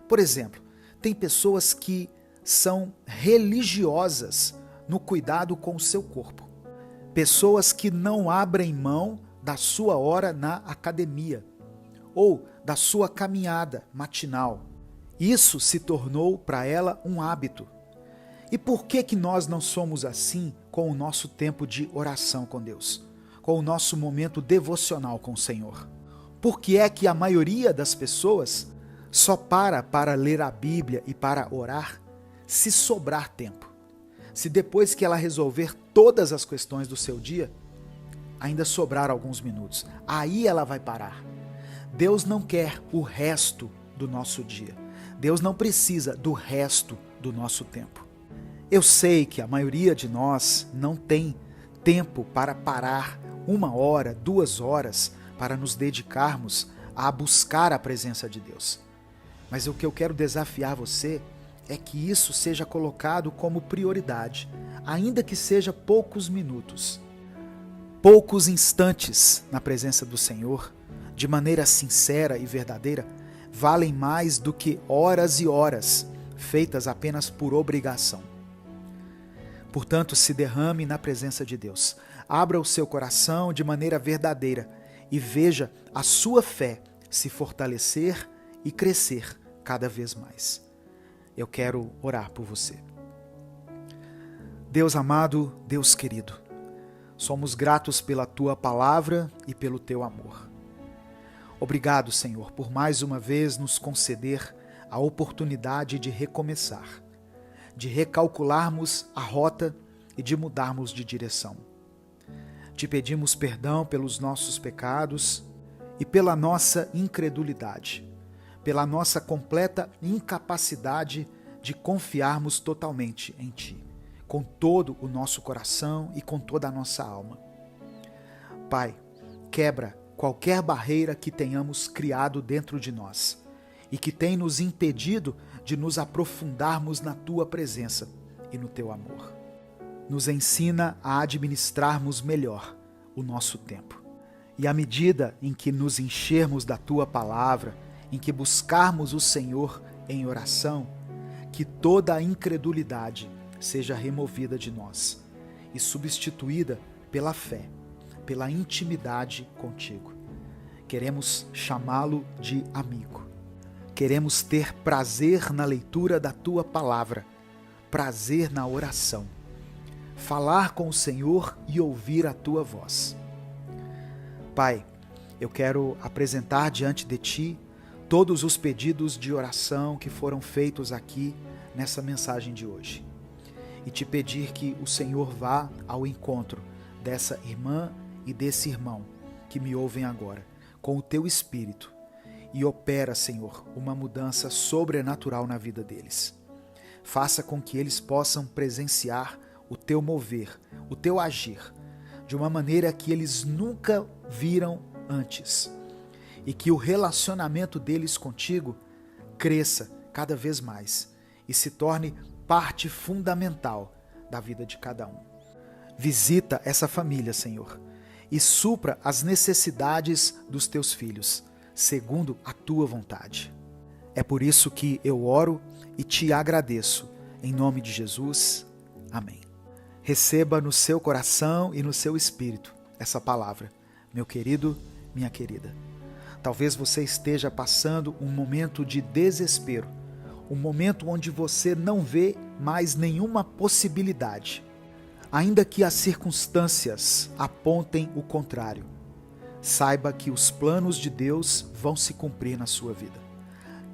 Por exemplo, tem pessoas que são religiosas no cuidado com o seu corpo. Pessoas que não abrem mão da sua hora na academia ou da sua caminhada matinal. Isso se tornou para ela um hábito. E por que nós não somos assim com o nosso tempo de oração com Deus? Com o nosso momento devocional com o Senhor? Por que é que a maioria das pessoas só para ler a Bíblia e para orar se sobrar tempo? Se depois que ela resolver todas as questões do seu dia, ainda sobrar alguns minutos, aí ela vai parar. Deus não quer o resto do nosso dia. Deus não precisa do resto do nosso tempo. Eu sei que a maioria de nós não tem tempo para parar 1 hora, 2 horas para nos dedicarmos a buscar a presença de Deus. Mas o que eu quero desafiar você é que isso seja colocado como prioridade, ainda que seja poucos minutos, poucos instantes na presença do Senhor, de maneira sincera e verdadeira, valem mais do que horas e horas feitas apenas por obrigação. Portanto, se derrame na presença de Deus. Abra o seu coração de maneira verdadeira e veja a sua fé se fortalecer e crescer cada vez mais. Eu quero orar por você. Deus amado, Deus querido, somos gratos pela Tua palavra e pelo Teu amor. Obrigado, Senhor, por mais uma vez nos conceder a oportunidade de recomeçar, de recalcularmos a rota e de mudarmos de direção. Te pedimos perdão pelos nossos pecados e pela nossa incredulidade, pela nossa completa incapacidade de confiarmos totalmente em Ti, com todo o nosso coração e com toda a nossa alma. Pai, quebra qualquer barreira que tenhamos criado dentro de nós e que tem nos impedido de nos aprofundarmos na Tua presença e no Teu amor. Nos ensina a administrarmos melhor o nosso tempo. E à medida em que nos enchermos da Tua palavra, em que buscarmos o Senhor em oração, que toda a incredulidade seja removida de nós e substituída pela fé, pela intimidade contigo. Queremos chamá-lo de amigo. Queremos ter prazer na leitura da Tua palavra, prazer na oração, falar com o Senhor e ouvir a Tua voz. Pai, eu quero apresentar diante de Ti todos os pedidos de oração que foram feitos aqui nessa mensagem de hoje. E te pedir que o Senhor vá ao encontro dessa irmã e desse irmão que me ouvem agora, com o Teu Espírito, e opera, Senhor, uma mudança sobrenatural na vida deles. Faça com que eles possam presenciar o Teu mover, o Teu agir, de uma maneira que eles nunca viram antes. E que o relacionamento deles contigo cresça cada vez mais e se torne parte fundamental da vida de cada um. Visita essa família, Senhor, e supra as necessidades dos Teus filhos, segundo a Tua vontade. É por isso que eu oro e Te agradeço, em nome de Jesus. Amém. Receba no seu coração e no seu espírito essa palavra, meu querido, minha querida. Talvez você esteja passando um momento de desespero, um momento onde você não vê mais nenhuma possibilidade, ainda que as circunstâncias apontem o contrário. Saiba que os planos de Deus vão se cumprir na sua vida.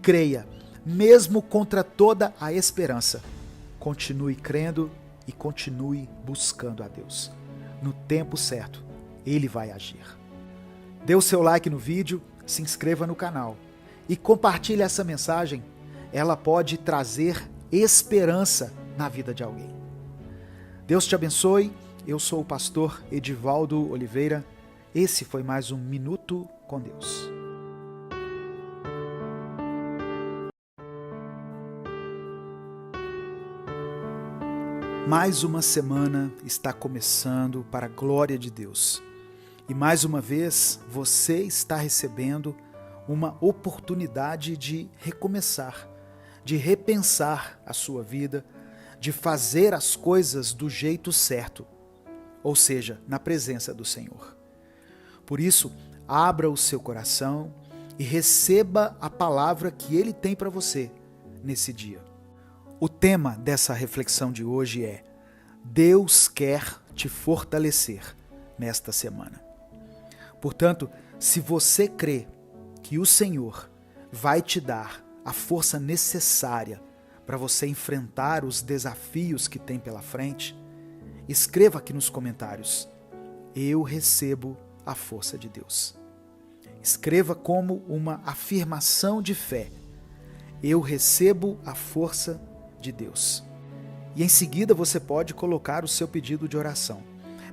Creia, mesmo contra toda a esperança. Continue crendo e continue buscando a Deus. No tempo certo, Ele vai agir. Dê o seu like no vídeo, se inscreva no canal e compartilhe essa mensagem. Ela pode trazer esperança na vida de alguém. Deus te abençoe. Eu sou o pastor Edivaldo Oliveira. Esse foi mais um Minuto com Deus. Mais uma semana está começando para a glória de Deus. E mais uma vez você está recebendo uma oportunidade de recomeçar, de repensar a sua vida, de fazer as coisas do jeito certo, ou seja, na presença do Senhor. Por isso, abra o seu coração e receba a palavra que Ele tem para você nesse dia. O tema dessa reflexão de hoje é: Deus quer te fortalecer nesta semana. Portanto, se você crê que o Senhor vai te dar a força necessária para você enfrentar os desafios que tem pela frente, escreva aqui nos comentários: eu recebo a força de Deus. Escreva como uma afirmação de fé: eu recebo a força de Deus. E em seguida você pode colocar o seu pedido de oração.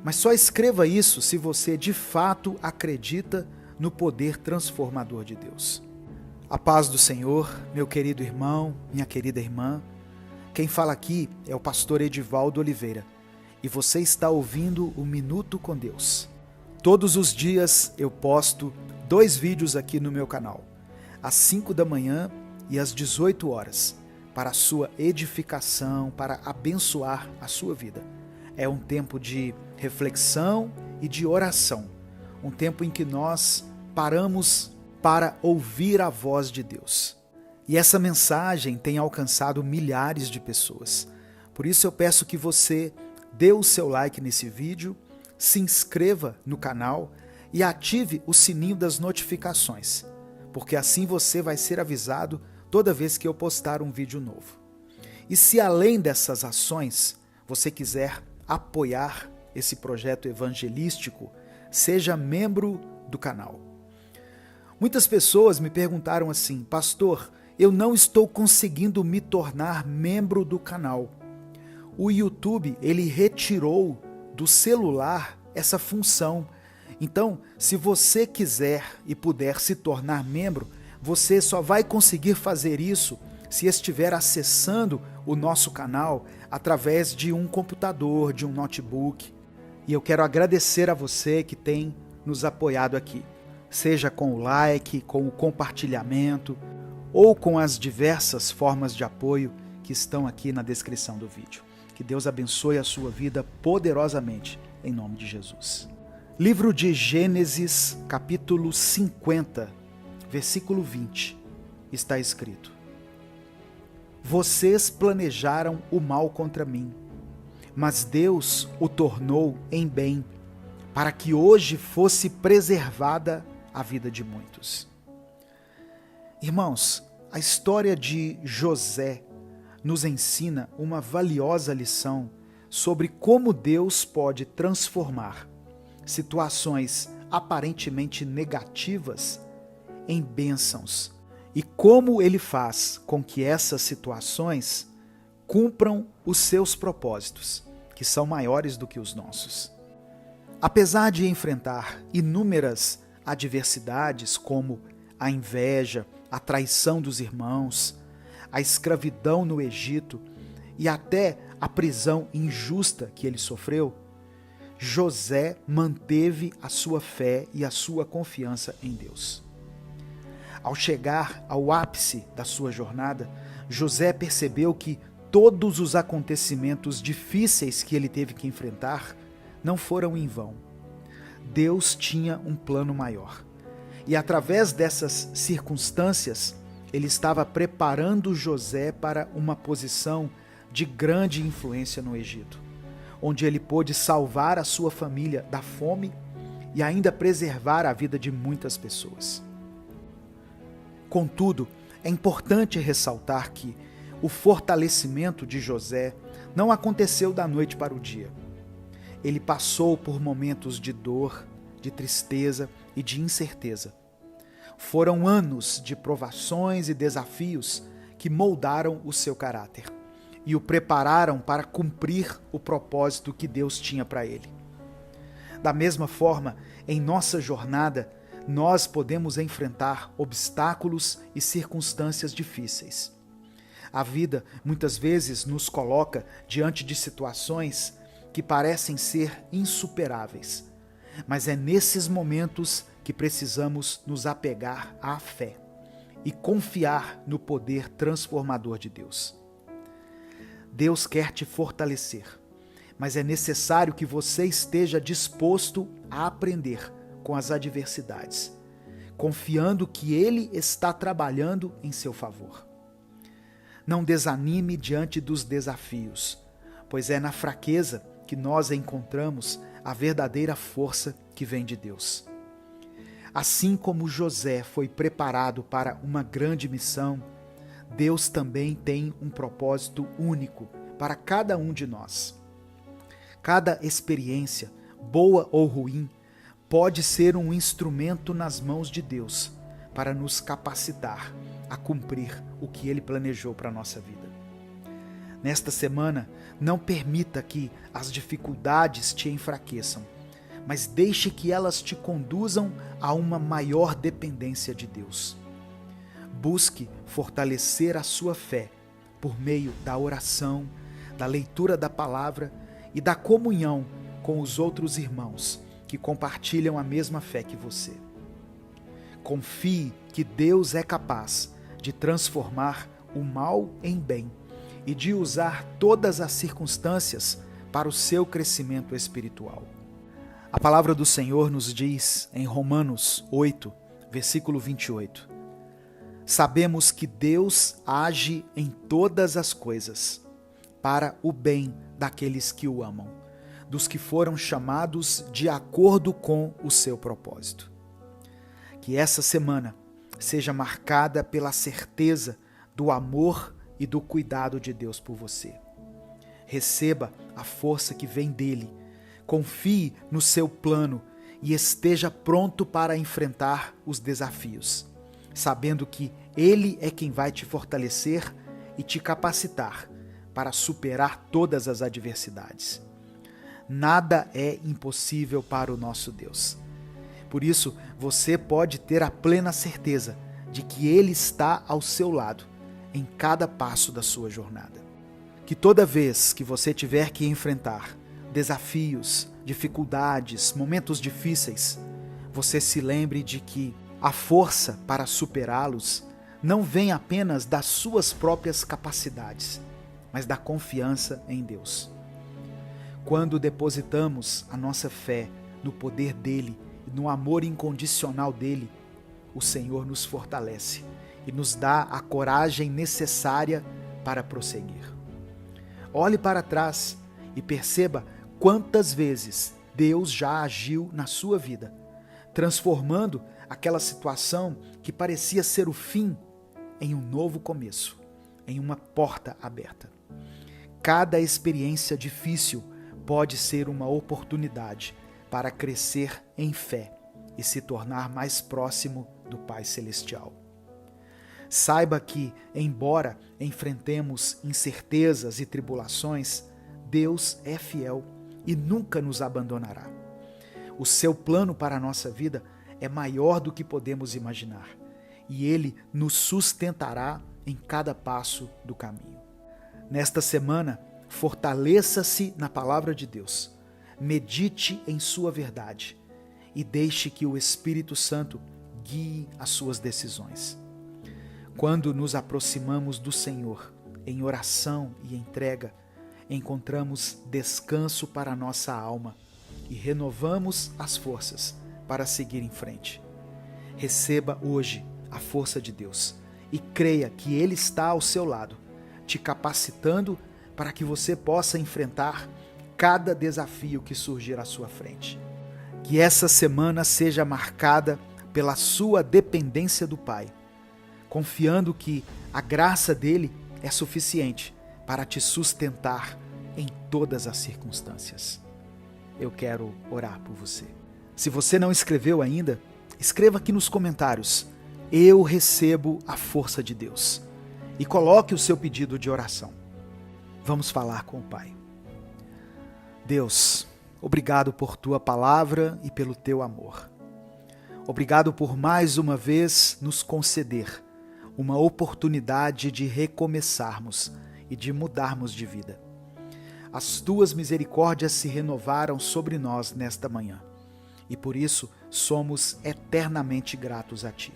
Mas só escreva isso se você de fato acredita no poder transformador de Deus. A paz do Senhor, meu querido irmão, minha querida irmã. Quem fala aqui é o pastor Edivaldo Oliveira e você está ouvindo o Minuto com Deus. Todos os dias eu posto 2 vídeos aqui no meu canal, às 5 da manhã e às 18 horas, para a sua edificação, para abençoar a sua vida. É um tempo de reflexão e de oração, um tempo em que nós paramos para ouvir a voz de Deus. E essa mensagem tem alcançado milhares de pessoas. Por isso eu peço que você dê o seu like nesse vídeo, se inscreva no canal e ative o sininho das notificações, porque assim você vai ser avisado toda vez que eu postar um vídeo novo. E se além dessas ações você quiser apoiar esse projeto evangelístico, seja membro do canal. Muitas pessoas me perguntaram assim: pastor, eu não estou conseguindo me tornar membro do canal. O YouTube, ele retirou do celular essa função. Então, se você quiser e puder se tornar membro, você só vai conseguir fazer isso se estiver acessando o nosso canal através de um computador, de um notebook. E eu quero agradecer a você que tem nos apoiado aqui, seja com o like, com o compartilhamento ou com as diversas formas de apoio que estão aqui na descrição do vídeo. Que Deus abençoe a sua vida poderosamente, em nome de Jesus. Livro de Gênesis, capítulo 50, versículo 20, está escrito: vocês planejaram o mal contra mim, mas Deus o tornou em bem, para que hoje fosse preservada a vida de muitos. Irmãos, a história de José nos ensina uma valiosa lição sobre como Deus pode transformar situações aparentemente negativas em bênçãos e como Ele faz com que essas situações cumpram os seus propósitos, que são maiores do que os nossos. Apesar de enfrentar inúmeras adversidades como a inveja, a traição dos irmãos, a escravidão no Egito e até a prisão injusta que ele sofreu, José manteve a sua fé e a sua confiança em Deus. Ao chegar ao ápice da sua jornada, José percebeu que todos os acontecimentos difíceis que ele teve que enfrentar não foram em vão. Deus tinha um plano maior. E através dessas circunstâncias, ele estava preparando José para uma posição de grande influência no Egito, onde ele pôde salvar a sua família da fome e ainda preservar a vida de muitas pessoas. Contudo, é importante ressaltar que o fortalecimento de José não aconteceu da noite para o dia. Ele passou por momentos de dor, de tristeza e de incerteza. Foram anos de provações e desafios que moldaram o seu caráter e o prepararam para cumprir o propósito que Deus tinha para ele. Da mesma forma, em nossa jornada, nós podemos enfrentar obstáculos e circunstâncias difíceis. A vida muitas vezes nos coloca diante de situações que parecem ser insuperáveis, mas é nesses momentos que precisamos nos apegar à fé e confiar no poder transformador de Deus. Deus quer te fortalecer, mas é necessário que você esteja disposto a aprender com as adversidades, confiando que Ele está trabalhando em seu favor. Não desanime diante dos desafios, pois é na fraqueza que nós encontramos a verdadeira força que vem de Deus. Assim como José foi preparado para uma grande missão, Deus também tem um propósito único para cada um de nós. Cada experiência, boa ou ruim, pode ser um instrumento nas mãos de Deus para nos capacitar a cumprir o que Ele planejou para a nossa vida. Nesta semana, não permita que as dificuldades te enfraqueçam, mas deixe que elas te conduzam a uma maior dependência de Deus. Busque fortalecer a sua fé por meio da oração, da leitura da palavra e da comunhão com os outros irmãos que compartilham a mesma fé que você. Confie que Deus é capaz de transformar o mal em bem e de usar todas as circunstâncias para o seu crescimento espiritual. A palavra do Senhor nos diz em Romanos 8, versículo 28, sabemos que Deus age em todas as coisas para o bem daqueles que o amam, dos que foram chamados de acordo com o seu propósito. Que essa semana seja marcada pela certeza do amor e do cuidado de Deus por você. Receba a força que vem dele, confie no seu plano e esteja pronto para enfrentar os desafios, sabendo que ele é quem vai te fortalecer e te capacitar para superar todas as adversidades. Nada é impossível para o nosso Deus. Por isso, você pode ter a plena certeza de que Ele está ao seu lado em cada passo da sua jornada. Que toda vez que você tiver que enfrentar desafios, dificuldades, momentos difíceis, você se lembre de que a força para superá-los não vem apenas das suas próprias capacidades, mas da confiança em Deus. Quando depositamos a nossa fé no poder dele e no amor incondicional dele, o Senhor nos fortalece e nos dá a coragem necessária para prosseguir. Olhe para trás e perceba quantas vezes Deus já agiu na sua vida, transformando aquela situação que parecia ser o fim em um novo começo, em uma porta aberta. Cada experiência difícil pode ser uma oportunidade para crescer em fé e se tornar mais próximo do Pai Celestial. Saiba que, embora enfrentemos incertezas e tribulações, Deus é fiel e nunca nos abandonará. O seu plano para a nossa vida é maior do que podemos imaginar e Ele nos sustentará em cada passo do caminho. Nesta semana, fortaleça-se na palavra de Deus, medite em sua verdade e deixe que o Espírito Santo guie as suas decisões. Quando nos aproximamos do Senhor em oração e entrega, encontramos descanso para a nossa alma e renovamos as forças para seguir em frente. Receba hoje a força de Deus e creia que Ele está ao seu lado, te capacitando para que você possa enfrentar cada desafio que surgir à sua frente. Que essa semana seja marcada pela sua dependência do Pai, confiando que a graça dele é suficiente para te sustentar em todas as circunstâncias. Eu quero orar por você. Se você não escreveu ainda, escreva aqui nos comentários: eu recebo a força de Deus. E coloque o seu pedido de oração. Vamos falar com o Pai. Deus, obrigado por tua palavra e pelo teu amor. Obrigado por mais uma vez nos conceder uma oportunidade de recomeçarmos e de mudarmos de vida. As tuas misericórdias se renovaram sobre nós nesta manhã e por isso somos eternamente gratos a Ti.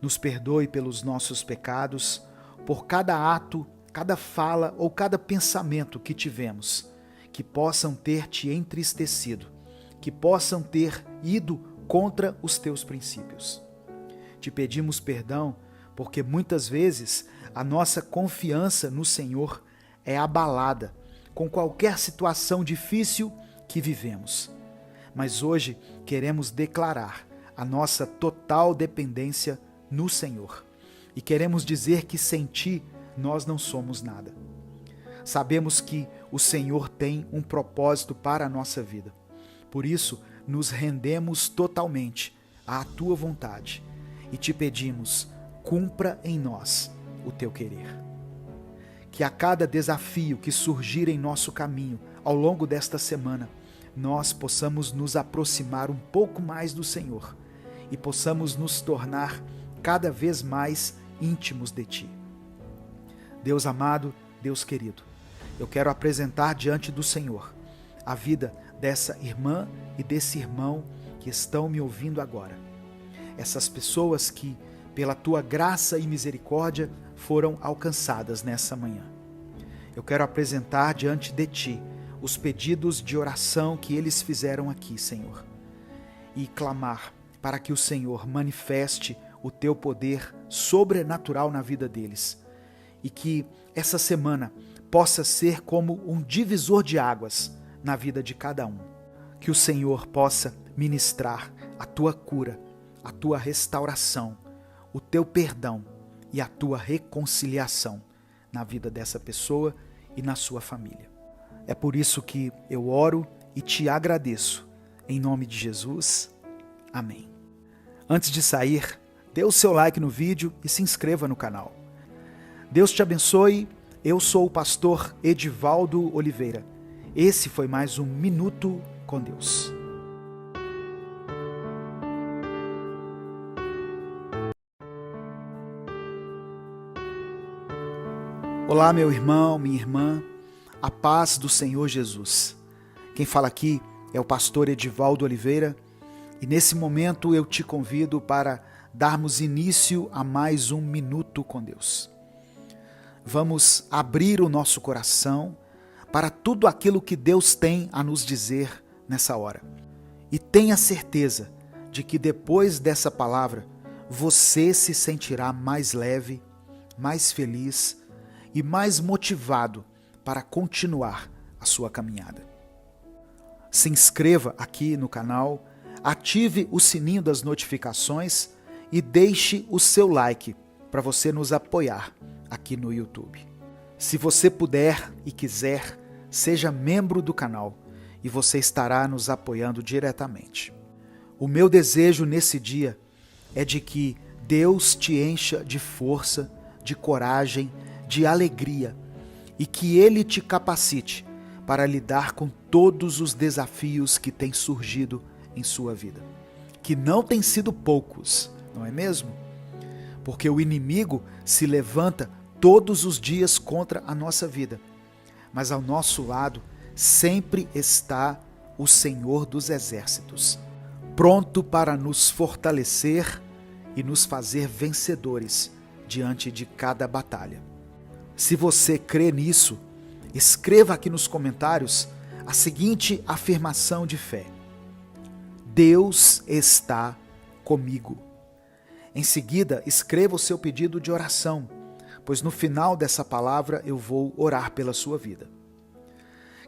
Nos perdoe pelos nossos pecados, por cada ato, cada fala ou cada pensamento que tivemos, que possam ter Te entristecido, que possam ter ido contra os Teus princípios. Te pedimos perdão porque muitas vezes a nossa confiança no Senhor é abalada com qualquer situação difícil que vivemos. Mas hoje queremos declarar a nossa total dependência no Senhor e queremos dizer que sem Ti nós não somos nada. Sabemos que o Senhor tem um propósito para a nossa vida. Por isso, nos rendemos totalmente à Tua vontade e Te pedimos, cumpra em nós o Teu querer. Que a cada desafio que surgir em nosso caminho ao longo desta semana, nós possamos nos aproximar um pouco mais do Senhor e possamos nos tornar cada vez mais íntimos de Ti. Deus amado, Deus querido, eu quero apresentar diante do Senhor a vida dessa irmã e desse irmão que estão me ouvindo agora. Essas pessoas que, pela Tua graça e misericórdia, foram alcançadas nessa manhã. Eu quero apresentar diante de Ti os pedidos de oração que eles fizeram aqui, Senhor, e clamar para que o Senhor manifeste o Teu poder sobrenatural na vida deles e que essa semana possa ser como um divisor de águas na vida de cada um. Que o Senhor possa ministrar a Tua cura, a Tua restauração, o Teu perdão e a Tua reconciliação na vida dessa pessoa e na sua família. É por isso que eu oro e Te agradeço. Em nome de Jesus, amém. Antes de sair, dê o seu like no vídeo e se inscreva no canal. Deus te abençoe. Eu sou o pastor Edivaldo Oliveira. Esse foi mais um Minuto com Deus. Olá, meu irmão, minha irmã, a paz do Senhor Jesus. Quem fala aqui é o pastor Edivaldo Oliveira e nesse momento eu te convido para darmos início a mais um Minuto com Deus. Vamos abrir o nosso coração para tudo aquilo que Deus tem a nos dizer nessa hora. E tenha certeza de que depois dessa palavra, você se sentirá mais leve, mais feliz e mais motivado para continuar a sua caminhada. Se inscreva aqui no canal, ative o sininho das notificações e deixe o seu like para você nos apoiar aqui no YouTube. Se você puder e quiser, seja membro do canal e você estará nos apoiando diretamente. O meu desejo nesse dia é de que Deus te encha de força, de coragem, de alegria e que Ele te capacite para lidar com todos os desafios que têm surgido em sua vida. Que não têm sido poucos, não é mesmo? Porque o inimigo se levanta todos os dias contra a nossa vida. Mas ao nosso lado sempre está o Senhor dos Exércitos, pronto para nos fortalecer e nos fazer vencedores diante de cada batalha. Se você crê nisso, escreva aqui nos comentários a seguinte afirmação de fé: Deus está comigo. Em seguida, escreva o seu pedido de oração, pois no final dessa palavra eu vou orar pela sua vida.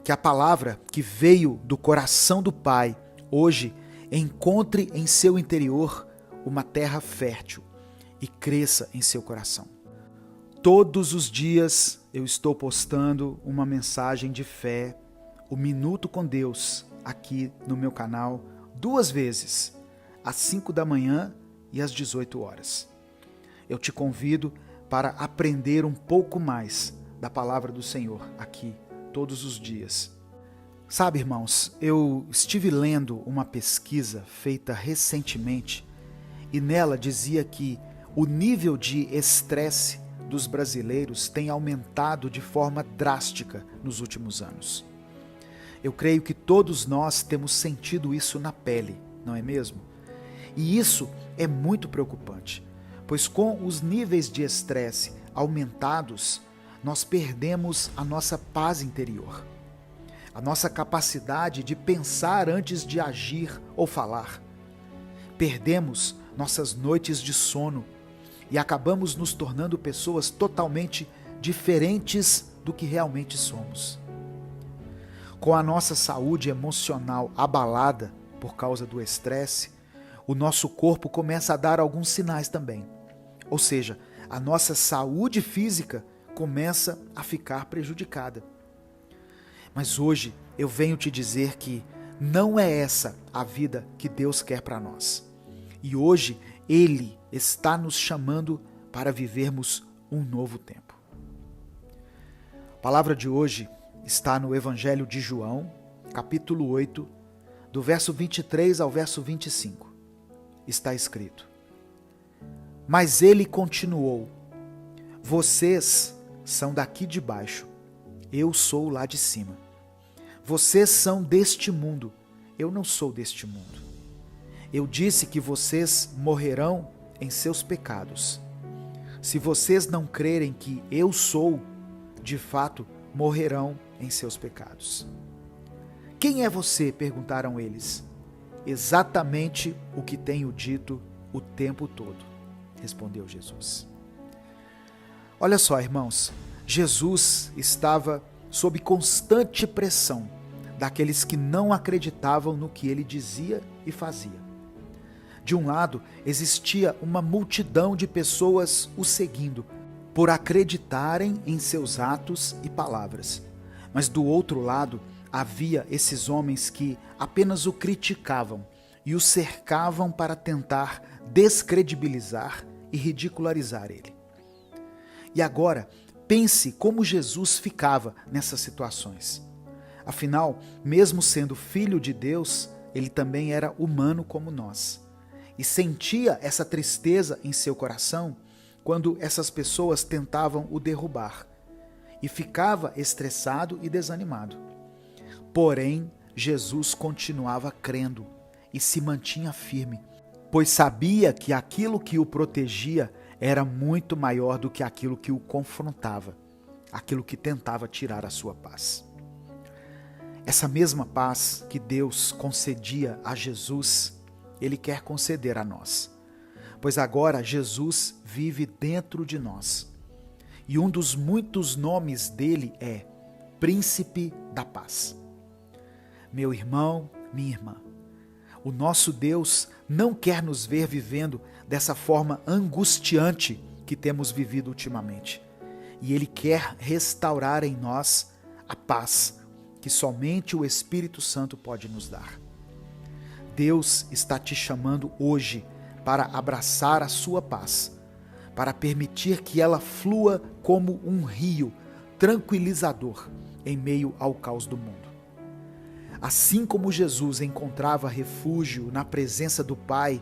Que a palavra que veio do coração do Pai hoje encontre em seu interior uma terra fértil e cresça em seu coração. Todos os dias eu estou postando uma mensagem de fé, o Minuto com Deus, aqui no meu canal, 2 vezes, às 5 da manhã e às 18 horas. Eu te convido para aprender um pouco mais da palavra do Senhor aqui, todos os dias. Sabe, irmãos, eu estive lendo uma pesquisa feita recentemente e nela dizia que O nível de estresse dos brasileiros tem aumentado de forma drástica nos últimos anos. Eu creio que todos nós temos sentido isso na pele, não é mesmo? E isso é muito preocupante, pois com os níveis de estresse aumentados, nós perdemos a nossa paz interior, a nossa capacidade de pensar antes de agir ou falar. Perdemos nossas noites de sono e acabamos nos tornando pessoas totalmente diferentes do que realmente somos. Com a nossa saúde emocional abalada por causa do estresse, o nosso corpo começa a dar alguns sinais também. Ou seja, a nossa saúde física começa a ficar prejudicada. Mas hoje eu venho te dizer que não é essa a vida que Deus quer para nós. E hoje Ele está nos chamando para vivermos um novo tempo. A palavra de hoje está no Evangelho de João, capítulo 8, do verso 23 ao verso 25. Está escrito: Mas ele continuou: Vocês são daqui de baixo, eu sou lá de cima. Vocês são deste mundo, eu não sou deste mundo. Eu disse que vocês morrerão em seus pecados. Se vocês não crerem que eu sou, de fato, morrerão em seus pecados. Quem é você? Perguntaram eles. Exatamente o que tenho dito o tempo todo, respondeu Jesus. Olha só, irmãos, Jesus estava sob constante pressão daqueles que não acreditavam no que ele dizia e fazia. De um lado, existia uma multidão de pessoas o seguindo, por acreditarem em seus atos e palavras. Mas do outro lado, havia esses homens que apenas o criticavam e o cercavam para tentar descredibilizar e ridicularizar ele. E agora, pense como Jesus ficava nessas situações. Afinal, mesmo sendo filho de Deus, ele também era humano como nós. E sentia essa tristeza em seu coração quando essas pessoas tentavam o derrubar. E ficava estressado e desanimado. Porém, Jesus continuava crendo e se mantinha firme, pois sabia que aquilo que o protegia era muito maior do que aquilo que o confrontava, aquilo que tentava tirar a sua paz. Essa mesma paz que Deus concedia a Jesus, Ele quer conceder a nós, pois agora Jesus vive dentro de nós. E um dos muitos nomes dele é Príncipe da Paz. Meu irmão, minha irmã, o nosso Deus não quer nos ver vivendo dessa forma angustiante que temos vivido ultimamente. E Ele quer restaurar em nós a paz que somente o Espírito Santo pode nos dar. Deus está te chamando hoje para abraçar a sua paz, para permitir que ela flua como um rio tranquilizador em meio ao caos do mundo. Assim como Jesus encontrava refúgio na presença do Pai,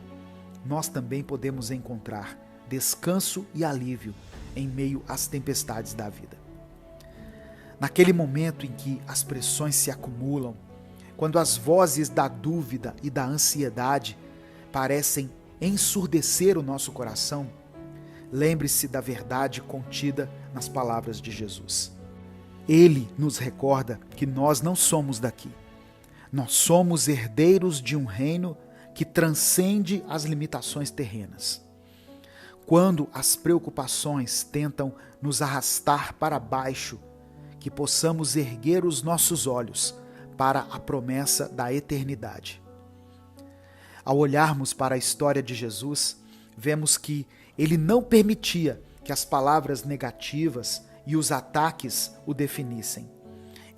nós também podemos encontrar descanso e alívio em meio às tempestades da vida. Naquele momento em que as pressões se acumulam, quando as vozes da dúvida e da ansiedade parecem ensurdecer o nosso coração, lembre-se da verdade contida nas palavras de Jesus. Ele nos recorda que nós não somos daqui. Nós somos herdeiros de um reino que transcende as limitações terrenas. Quando as preocupações tentam nos arrastar para baixo, que possamos erguer os nossos olhos para a promessa da eternidade. Ao olharmos para a história de Jesus, vemos que ele não permitia que as palavras negativas e os ataques o definissem.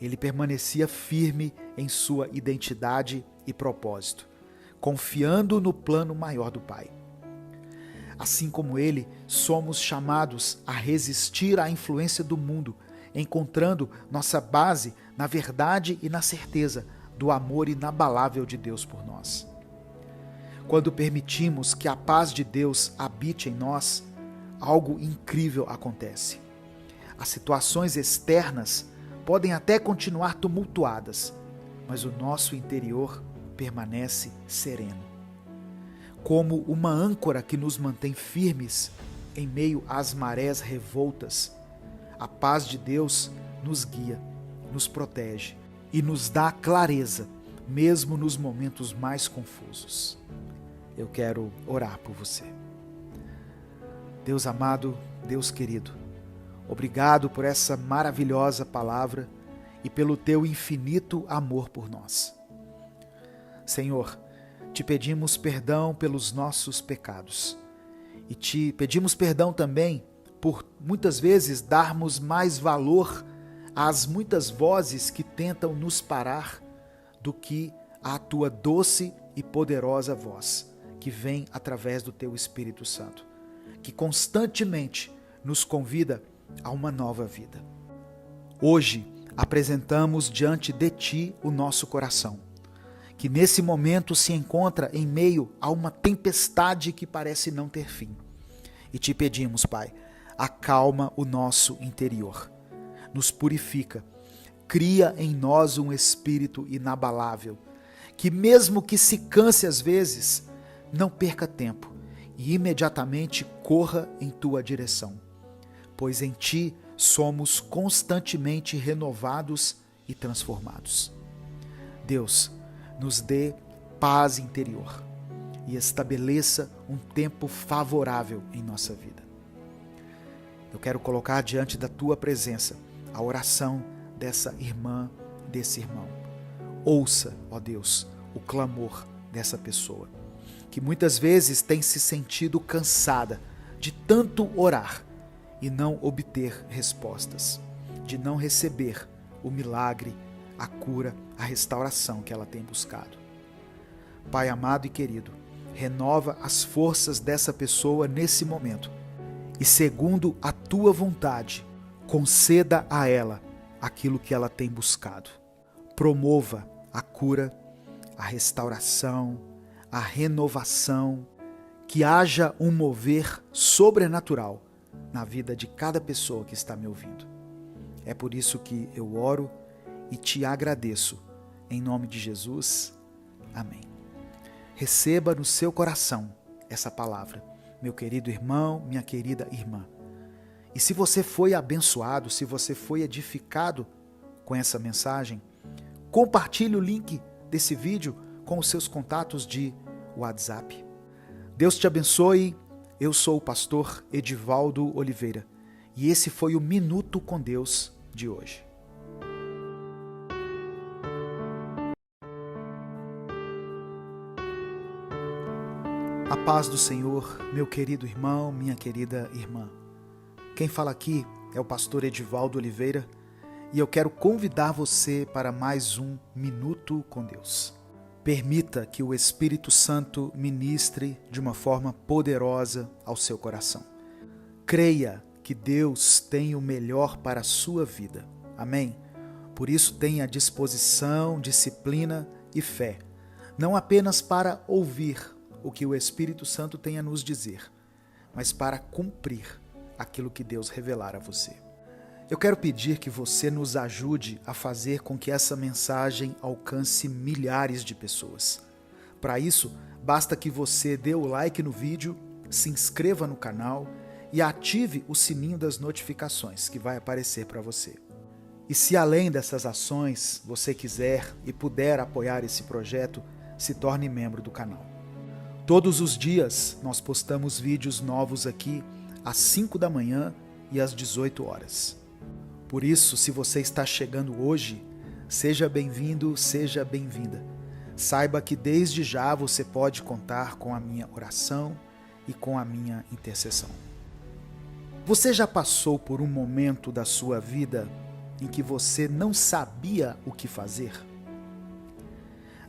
Ele permanecia firme em sua identidade e propósito, confiando no plano maior do Pai. Assim como ele, somos chamados a resistir à influência do mundo, encontrando nossa base na verdade e na certeza do amor inabalável de Deus por nós. Quando permitimos que a paz de Deus habite em nós, algo incrível acontece. As situações externas podem até continuar tumultuadas, mas o nosso interior permanece sereno. Como uma âncora que nos mantém firmes em meio às marés revoltas, a paz de Deus nos guia, nos protege e nos dá clareza, mesmo nos momentos mais confusos. Eu quero orar por você. Deus amado, Deus querido, obrigado por essa maravilhosa palavra e pelo teu infinito amor por nós. Senhor, te pedimos perdão pelos nossos pecados e te pedimos perdão também por muitas vezes darmos mais valor às muitas vozes que tentam nos parar do que à tua doce e poderosa voz que vem através do teu Espírito Santo, que constantemente nos convida a uma nova vida. Hoje apresentamos diante de ti o nosso coração, que nesse momento se encontra em meio a uma tempestade que parece não ter fim. E te pedimos, Pai, acalma o nosso interior, nos purifica, cria em nós um espírito inabalável, que mesmo que se canse às vezes, não perca tempo e imediatamente corra em tua direção, pois em ti somos constantemente renovados e transformados. Deus, nos dê paz interior e estabeleça um tempo favorável em nossa vida. Eu quero colocar diante da tua presença a oração dessa irmã, desse irmão. Ouça, ó Deus, o clamor dessa pessoa, que muitas vezes tem se sentido cansada de tanto orar e não obter respostas, de não receber o milagre, a cura, a restauração que ela tem buscado. Pai amado e querido, renova as forças dessa pessoa nesse momento e, segundo a tua vontade, conceda a ela aquilo que ela tem buscado. Promova a cura, a restauração, a renovação, que haja um mover sobrenatural na vida de cada pessoa que está me ouvindo. É por isso que eu oro e te agradeço. Em nome de Jesus, amém. Receba no seu coração essa palavra, meu querido irmão, minha querida irmã. E se você foi abençoado, se você foi edificado com essa mensagem, compartilhe o link desse vídeo com os seus contatos de WhatsApp. Deus te abençoe. Eu sou o pastor Edivaldo Oliveira e esse foi o Minuto com Deus de hoje. A paz do Senhor, meu querido irmão, minha querida irmã. Quem fala aqui é o pastor Edivaldo Oliveira e eu quero convidar você para mais um Minuto com Deus. Permita que o Espírito Santo ministre de uma forma poderosa ao seu coração. Creia que Deus tem o melhor para a sua vida. Amém? Por isso tenha disposição, disciplina e fé, não apenas para ouvir o que o Espírito Santo tem a nos dizer, mas para cumprir aquilo que Deus revelar a você. Eu quero pedir que você nos ajude a fazer com que essa mensagem alcance milhares de pessoas. Para isso, basta que você dê o like no vídeo, se inscreva no canal e ative o sininho das notificações que vai aparecer para você. E se além dessas ações você quiser e puder apoiar esse projeto, se torne membro do canal. Todos os dias nós postamos vídeos novos aqui às 5 da manhã e às 18 horas. Por isso, se você está chegando hoje, seja bem-vindo, seja bem-vinda. Saiba que desde já você pode contar com a minha oração e com a minha intercessão. Você já passou por um momento da sua vida em que você não sabia o que fazer?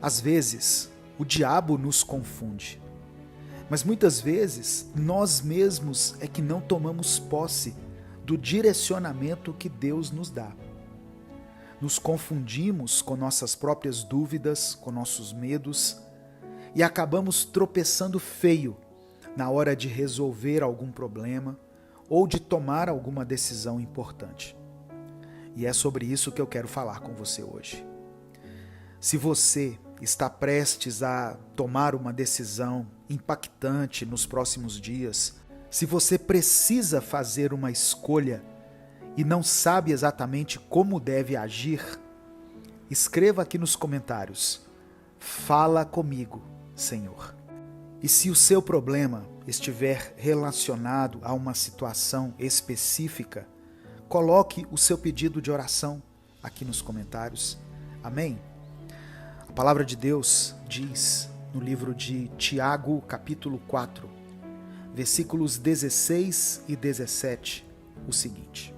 Às vezes, o diabo nos confunde, mas muitas vezes nós mesmos é que não tomamos posse do direcionamento que Deus nos dá. Nos confundimos com nossas próprias dúvidas, com nossos medos, e acabamos tropeçando feio na hora de resolver algum problema ou de tomar alguma decisão importante. E é sobre isso que eu quero falar com você hoje. Se você está prestes a tomar uma decisão impactante nos próximos dias, se você precisa fazer uma escolha e não sabe exatamente como deve agir, escreva aqui nos comentários: fala comigo, Senhor. E se o seu problema estiver relacionado a uma situação específica, coloque o seu pedido de oração aqui nos comentários. Amém? A palavra de Deus diz no livro de Tiago, capítulo 4, versículos 16 e 17, o seguinte: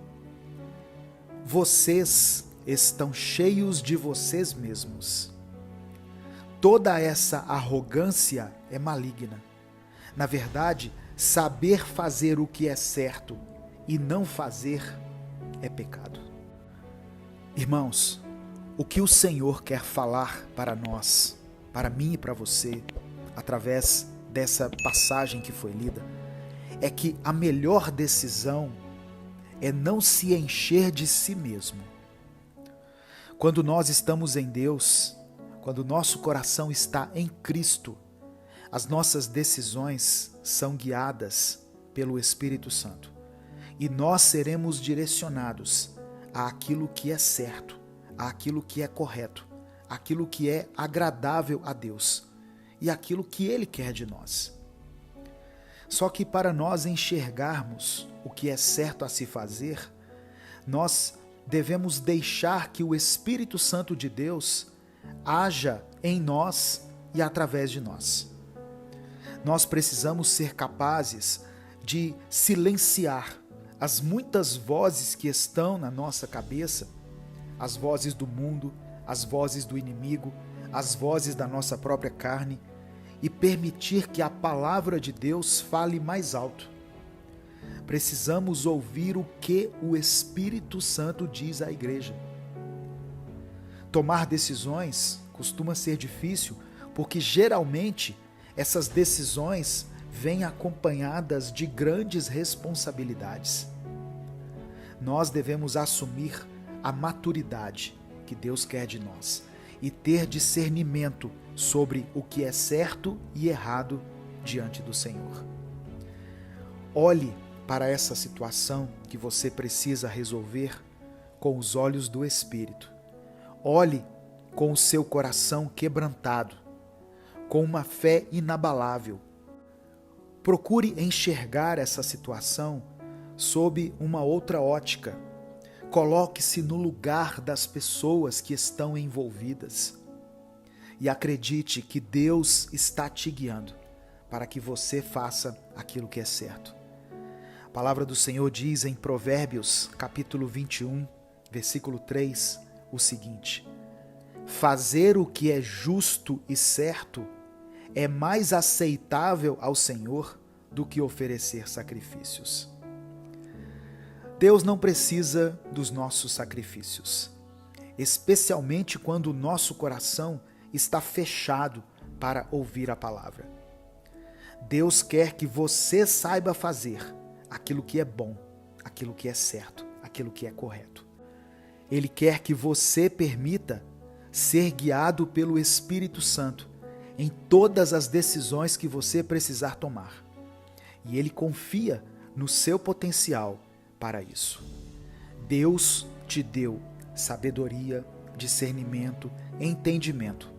vocês estão cheios de vocês mesmos. Toda essa arrogância é maligna. Na verdade, saber fazer o que é certo e não fazer é pecado. Irmãos, o que o Senhor quer falar para nós, para mim e para você, através dessa passagem que foi lida, é que a melhor decisão é não se encher de si mesmo. Quando nós estamos em Deus, quando nosso coração está em Cristo, as nossas decisões são guiadas pelo Espírito Santo e nós seremos direcionados àquilo que é certo, àquilo que é correto, àquilo que é agradável a Deus e aquilo que Ele quer de nós. Só que para nós enxergarmos o que é certo a se fazer, nós devemos deixar que o Espírito Santo de Deus haja em nós e através de nós. Nós precisamos ser capazes de silenciar as muitas vozes que estão na nossa cabeça, as vozes do mundo, as vozes do inimigo, as vozes da nossa própria carne, e permitir que a palavra de Deus fale mais alto. Precisamos ouvir o que o Espírito Santo diz à igreja. Tomar decisões costuma ser difícil, porque geralmente essas decisões vêm acompanhadas de grandes responsabilidades. Nós devemos assumir a maturidade que Deus quer de nós e ter discernimento sobre o que é certo e errado diante do Senhor. Olhe para essa situação que você precisa resolver com os olhos do Espírito. Olhe com o seu coração quebrantado, com uma fé inabalável. Procure enxergar essa situação sob uma outra ótica. Coloque-se no lugar das pessoas que estão envolvidas. E acredite que Deus está te guiando para que você faça aquilo que é certo. A palavra do Senhor diz em Provérbios, capítulo 21, versículo 3, o seguinte: fazer o que é justo e certo é mais aceitável ao Senhor do que oferecer sacrifícios. Deus não precisa dos nossos sacrifícios, especialmente quando o nosso coração está fechado para ouvir a palavra. Deus quer que você saiba fazer aquilo que é bom, aquilo que é certo, aquilo que é correto. Ele quer que você permita ser guiado pelo Espírito Santo em todas as decisões que você precisar tomar. E Ele confia no seu potencial para isso. Deus te deu sabedoria, discernimento, entendimento.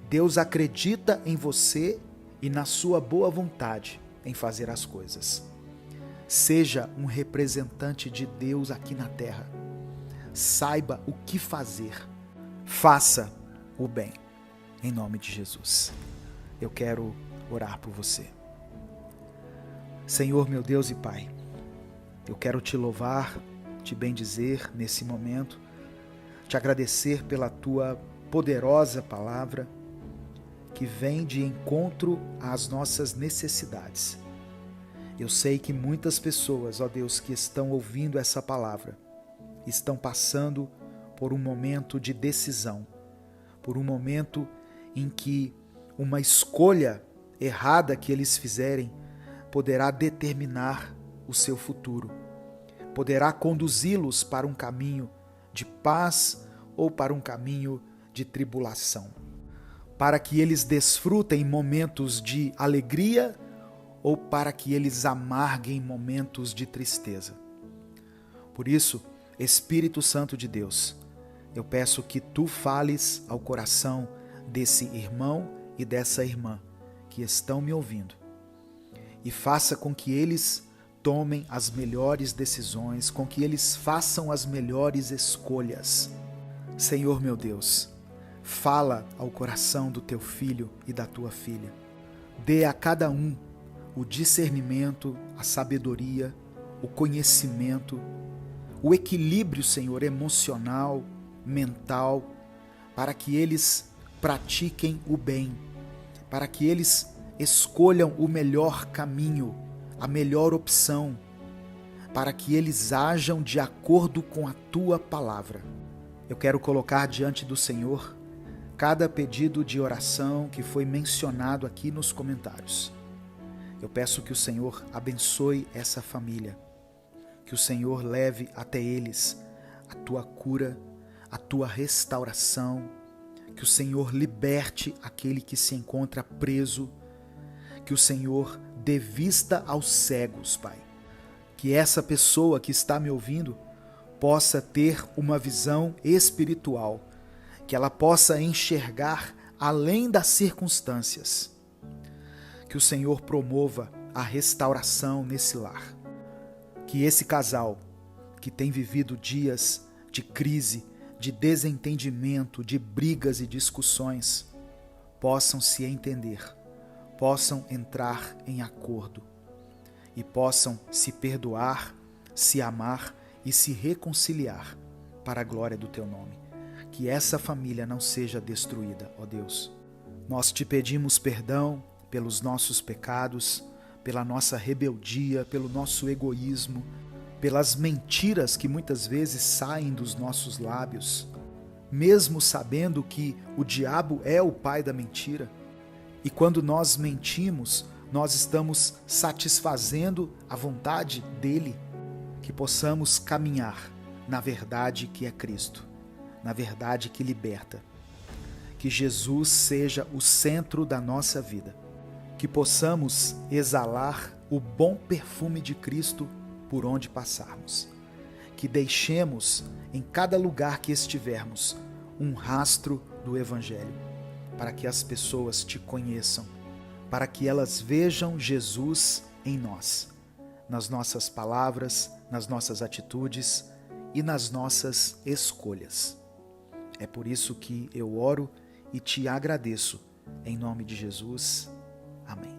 Deus acredita em você e na sua boa vontade em fazer as coisas. Seja um representante de Deus aqui na terra. Saiba o que fazer. Faça o bem. Em nome de Jesus. Eu quero orar por você. Senhor, meu Deus e Pai, eu quero te louvar, te bendizer nesse momento, te agradecer pela tua poderosa palavra que vem de encontro às nossas necessidades. Eu sei que muitas pessoas, ó Deus, que estão ouvindo essa palavra, estão passando por um momento de decisão, por um momento em que uma escolha errada que eles fizerem poderá determinar o seu futuro, poderá conduzi-los para um caminho de paz ou para um caminho de tribulação, para que eles desfrutem momentos de alegria ou para que eles amarguem momentos de tristeza. Por isso, Espírito Santo de Deus, eu peço que tu fales ao coração desse irmão e dessa irmã que estão me ouvindo e faça com que eles tomem as melhores decisões, com que eles façam as melhores escolhas. Senhor meu Deus, fala ao coração do teu filho e da tua filha. Dê a cada um o discernimento, a sabedoria, o conhecimento, o equilíbrio, Senhor, emocional, mental, para que eles pratiquem o bem, para que eles escolham o melhor caminho, a melhor opção, para que eles ajam de acordo com a tua palavra. Eu quero colocar diante do Senhor cada pedido de oração que foi mencionado aqui nos comentários. Eu peço que o Senhor abençoe essa família, que o Senhor leve até eles a tua cura, a tua restauração, que o Senhor liberte aquele que se encontra preso, que o Senhor dê vista aos cegos, Pai. Que essa pessoa que está me ouvindo possa ter uma visão espiritual, que ela possa enxergar além das circunstâncias. Que o Senhor promova a restauração nesse lar. Que esse casal que tem vivido dias de crise, de desentendimento, de brigas e discussões, possam se entender, possam entrar em acordo e possam se perdoar, se amar e se reconciliar para a glória do teu nome. Que essa família não seja destruída, ó Deus. Nós te pedimos perdão pelos nossos pecados, pela nossa rebeldia, pelo nosso egoísmo, pelas mentiras que muitas vezes saem dos nossos lábios, mesmo sabendo que o diabo é o pai da mentira. E quando nós mentimos, nós estamos satisfazendo a vontade dele, que possamos caminhar na verdade que é Cristo, na verdade que liberta. Que Jesus seja o centro da nossa vida, que possamos exalar o bom perfume de Cristo por onde passarmos, que deixemos em cada lugar que estivermos um rastro do Evangelho, para que as pessoas te conheçam, para que elas vejam Jesus em nós, nas nossas palavras, nas nossas atitudes e nas nossas escolhas. É por isso que eu oro e te agradeço, em nome de Jesus. Amém.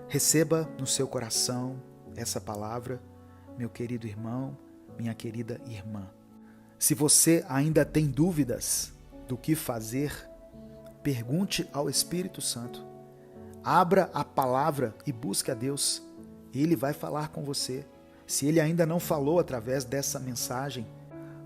Receba no seu coração essa palavra, meu querido irmão, minha querida irmã. Se você ainda tem dúvidas do que fazer, pergunte ao Espírito Santo. Abra a palavra e busque a Deus. Ele vai falar com você. Se ele ainda não falou através dessa mensagem,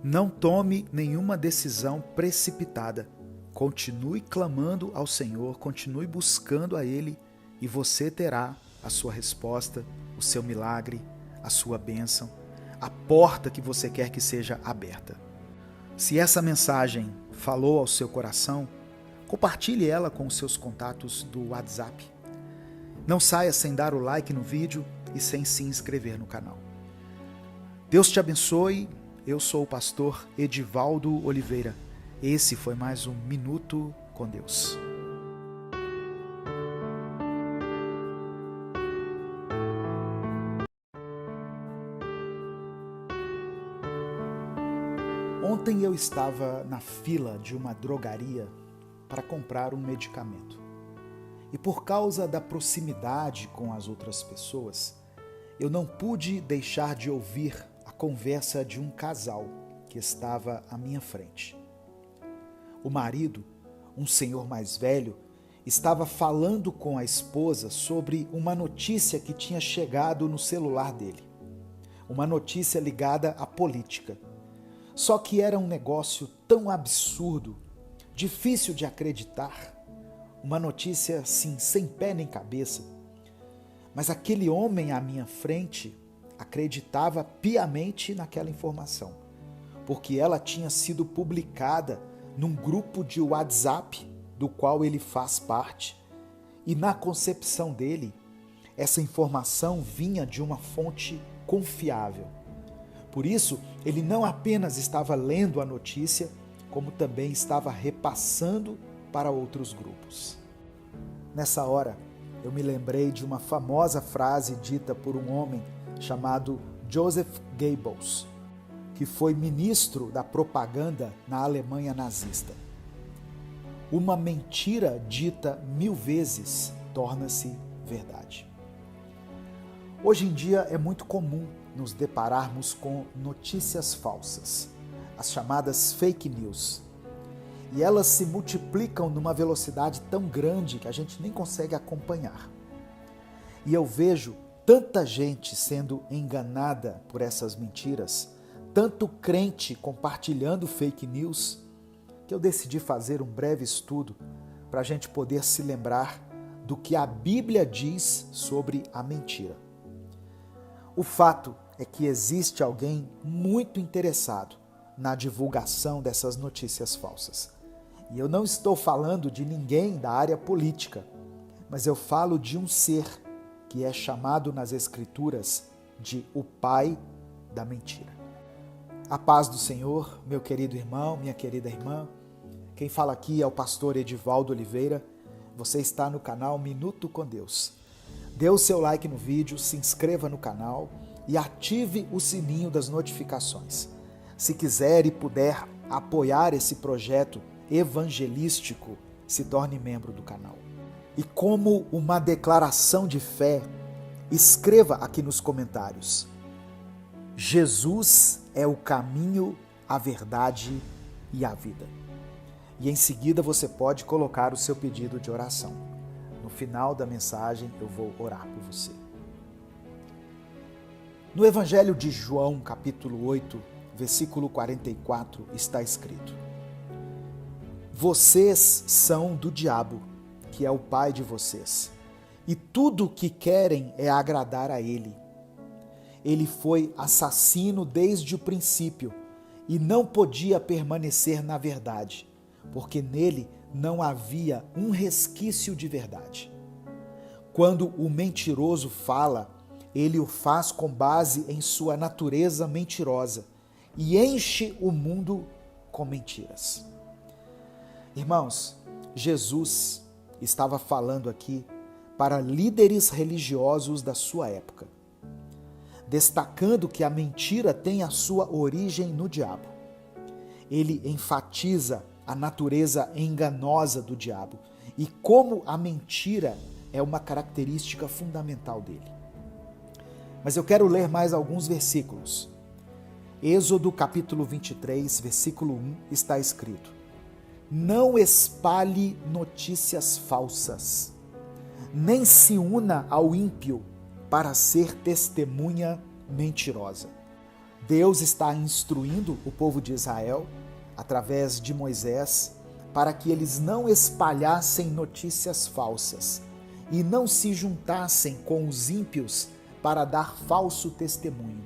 não tome nenhuma decisão precipitada. Continue clamando ao Senhor, continue buscando a Ele e você terá a sua resposta, o seu milagre, a sua bênção, a porta que você quer que seja aberta. Se essa mensagem falou ao seu coração, compartilhe ela com os seus contatos do WhatsApp. Não saia sem dar o like no vídeo e sem se inscrever no canal. Deus te abençoe. Eu sou o pastor Edivaldo Oliveira. Esse foi mais um Minuto com Deus. Ontem eu estava na fila de uma drogaria para comprar um medicamento. E por causa da proximidade com as outras pessoas, eu não pude deixar de ouvir a conversa de um casal que estava à minha frente. O marido, um senhor mais velho, estava falando com a esposa sobre uma notícia que tinha chegado no celular dele. Uma notícia ligada à política. Só que era um negócio tão absurdo, difícil de acreditar, uma notícia assim, sem pé nem cabeça. Mas aquele homem à minha frente acreditava piamente naquela informação, porque ela tinha sido publicada num grupo de WhatsApp do qual ele faz parte, e na concepção dele, essa informação vinha de uma fonte confiável. Por isso, ele não apenas estava lendo a notícia, como também estava repassando para outros grupos. Nessa hora, eu me lembrei de uma famosa frase dita por um homem chamado Joseph Goebbels, que foi ministro da propaganda na Alemanha nazista. Uma mentira dita 1000 vezes torna-se verdade. Hoje em dia é muito comum nos depararmos com notícias falsas, as chamadas fake news. E elas se multiplicam numa velocidade tão grande que a gente nem consegue acompanhar. E eu vejo tanta gente sendo enganada por essas mentiras, tanto crente compartilhando fake news, que eu decidi fazer um breve estudo para a gente poder se lembrar do que a Bíblia diz sobre a mentira. O fato é que existe alguém muito interessado na divulgação dessas notícias falsas. E eu não estou falando de ninguém da área política, mas eu falo de um ser que é chamado nas Escrituras de o pai da mentira. A paz do Senhor, meu querido irmão, minha querida irmã. Quem fala aqui é o pastor Edivaldo Oliveira. Você está no canal Minuto com Deus. Dê o seu like no vídeo, se inscreva no canal e ative o sininho das notificações. Se quiser e puder apoiar esse projeto evangelístico, se torne membro do canal. E como uma declaração de fé, escreva aqui nos comentários: Jesus é o caminho, a verdade e a vida. E em seguida você pode colocar o seu pedido de oração. No final da mensagem eu vou orar por você. No Evangelho de João, capítulo 8, versículo 44, está escrito: Vocês são do diabo, que é o pai de vocês, e tudo o que querem é agradar a ele. Ele foi assassino desde o princípio e não podia permanecer na verdade, porque nele não havia um resquício de verdade. Quando o mentiroso fala, ele o faz com base em sua natureza mentirosa e enche o mundo com mentiras. Irmãos, Jesus estava falando aqui para líderes religiosos da sua época, destacando que a mentira tem a sua origem no diabo. Ele enfatiza a natureza enganosa do diabo e como a mentira é uma característica fundamental dele. Mas eu quero ler mais alguns versículos. Êxodo capítulo 23, versículo 1, está escrito: Não espalhe notícias falsas, nem se una ao ímpio para ser testemunha mentirosa. Deus está instruindo o povo de Israel, através de Moisés, para que eles não espalhassem notícias falsas e não se juntassem com os ímpios para dar falso testemunho.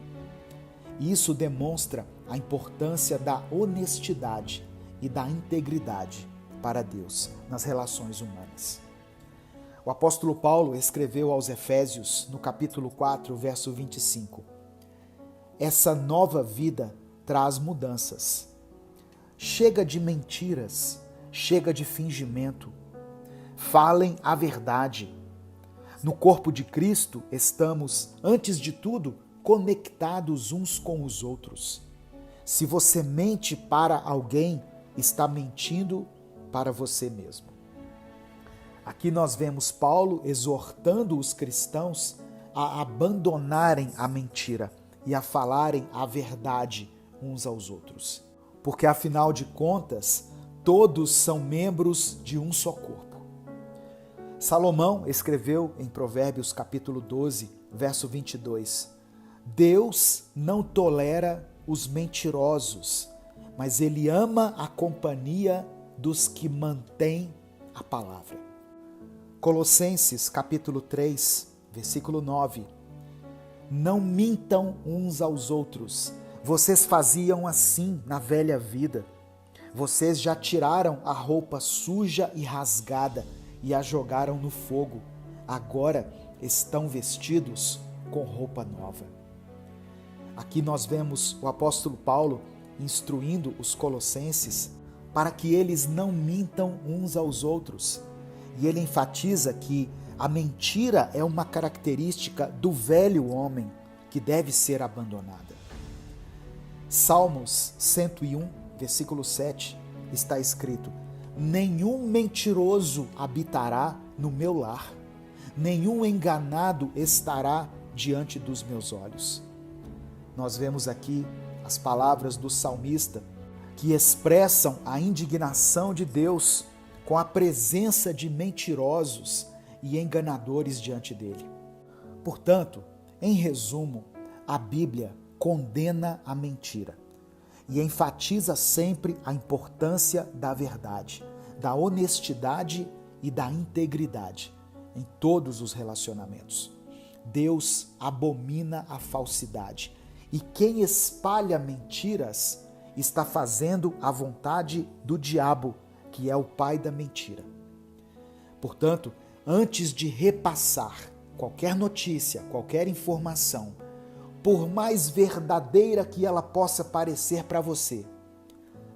Isso demonstra a importância da honestidade e da integridade para Deus nas relações humanas. O apóstolo Paulo escreveu aos Efésios, no capítulo 4, verso 25: Essa nova vida traz mudanças. Chega de mentiras, chega de fingimento. Falem a verdade. No corpo de Cristo estamos, antes de tudo, conectados uns com os outros. Se você mente para alguém, está mentindo para você mesmo. Aqui nós vemos Paulo exortando os cristãos a abandonarem a mentira e a falarem a verdade uns aos outros. Porque, afinal de contas, todos são membros de um só corpo. Salomão escreveu em Provérbios capítulo 12, verso 22, Deus não tolera os mentirosos, mas ele ama a companhia dos que mantêm a palavra. Colossenses capítulo 3, versículo 9. Não mintam uns aos outros. Vocês faziam assim na velha vida. Vocês já tiraram a roupa suja e rasgada e a jogaram no fogo. Agora estão vestidos com roupa nova. Aqui nós vemos o apóstolo Paulo instruindo os colossenses para que eles não mintam uns aos outros. E ele enfatiza que a mentira é uma característica do velho homem que deve ser abandonada. Salmos 101, versículo 7, está escrito: nenhum mentiroso habitará no meu lar, nenhum enganado estará diante dos meus olhos. Nós vemos aqui as palavras do salmista que expressam a indignação de Deus com a presença de mentirosos e enganadores diante dele. Portanto, em resumo, a Bíblia condena a mentira e enfatiza sempre a importância da verdade, da honestidade e da integridade em todos os relacionamentos. Deus abomina a falsidade e quem espalha mentiras está fazendo a vontade do diabo, que é o pai da mentira. Portanto, antes de repassar qualquer notícia, qualquer informação, por mais verdadeira que ela possa parecer para você,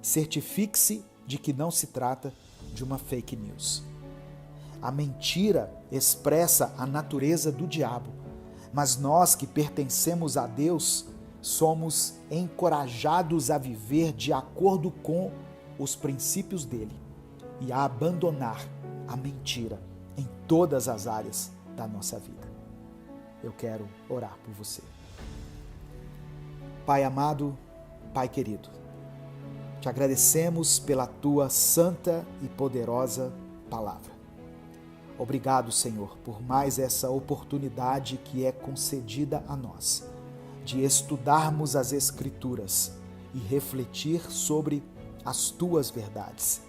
certifique-se de que não se trata de uma fake news. A mentira expressa a natureza do diabo, mas nós que pertencemos a Deus somos encorajados a viver de acordo com os princípios dele e a abandonar a mentira em todas as áreas da nossa vida. Eu quero orar por você. Pai amado, Pai querido, te agradecemos pela tua santa e poderosa palavra. Obrigado, Senhor, por mais essa oportunidade que é concedida a nós de estudarmos as Escrituras e refletir sobre as tuas verdades.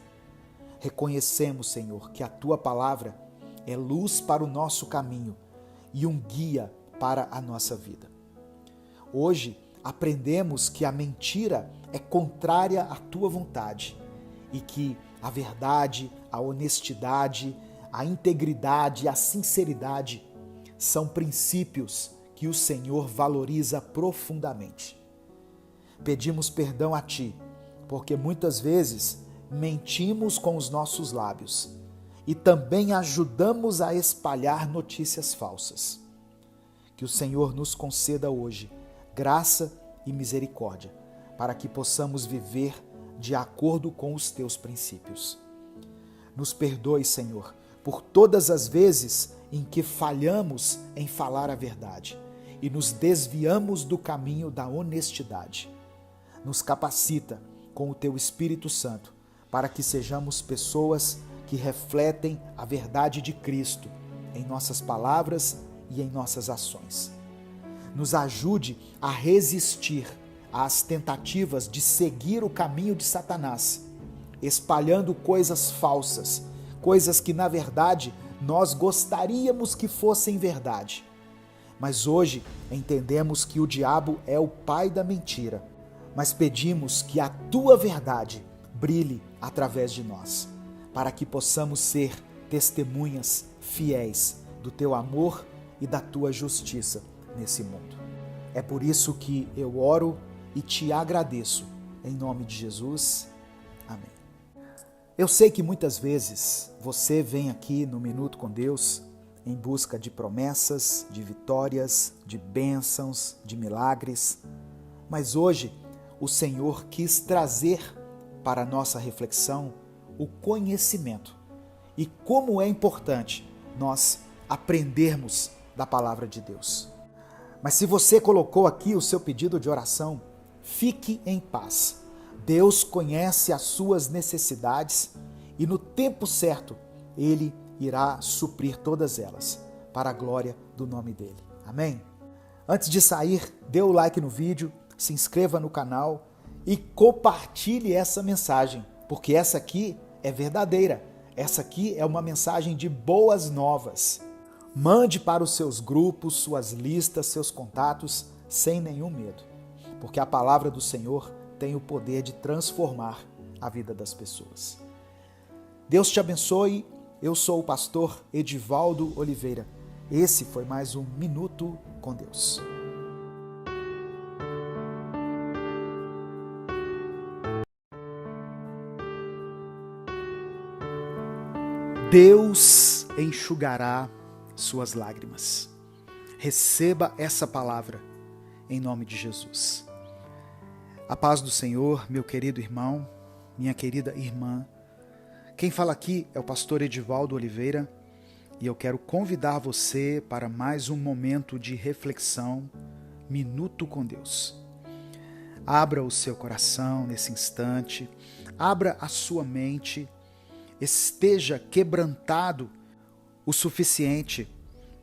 Reconhecemos, Senhor, que a tua palavra é luz para o nosso caminho e um guia para a nossa vida. Hoje aprendemos que a mentira é contrária à tua vontade e que a verdade, a honestidade, a integridade e a sinceridade são princípios que o Senhor valoriza profundamente. Pedimos perdão a ti, porque muitas vezes mentimos com os nossos lábios e também ajudamos a espalhar notícias falsas. Que o Senhor nos conceda hoje graça e misericórdia, para que possamos viver de acordo com os teus princípios. Nos perdoe, Senhor, por todas as vezes em que falhamos em falar a verdade e nos desviamos do caminho da honestidade. Nos capacita com o teu Espírito Santo para que sejamos pessoas que refletem a verdade de Cristo em nossas palavras e em nossas ações. Nos ajude a resistir às tentativas de seguir o caminho de Satanás, espalhando coisas falsas, coisas que na verdade nós gostaríamos que fossem verdade. Mas hoje entendemos que o diabo é o pai da mentira, mas pedimos que a tua verdade brilhe através de nós, para que possamos ser testemunhas fiéis do teu amor e da tua justiça nesse mundo. É por isso que eu oro e te agradeço, em nome de Jesus. Amém. Eu sei que muitas vezes você vem aqui no Minuto com Deus em busca de promessas, de vitórias, de bênçãos, de milagres, mas hoje o Senhor quis trazer para a nossa reflexão o conhecimento e como é importante nós aprendermos da palavra de Deus. Mas se você colocou aqui o seu pedido de oração, fique em paz. Deus conhece as suas necessidades e no tempo certo Ele irá suprir todas elas, para a glória do nome dEle. Amém? Antes de sair, dê o like no vídeo, se inscreva no canal e compartilhe essa mensagem, porque essa aqui é verdadeira, Essa aqui é uma mensagem de boas novas. Mande para os seus grupos, suas listas, seus contatos, sem nenhum medo, porque a palavra do Senhor tem o poder de transformar a vida das pessoas. Deus te abençoe. Eu sou o pastor Edivaldo Oliveira. Esse foi mais um Minuto com Deus. Deus enxugará suas lágrimas. Receba essa palavra em nome de Jesus. A paz do Senhor, meu querido irmão, minha querida irmã. Quem fala aqui é o pastor Edivaldo Oliveira e eu quero convidar você para mais um momento de reflexão, Minuto com Deus. Abra o seu coração nesse instante, abra a sua mente, esteja quebrantado o suficiente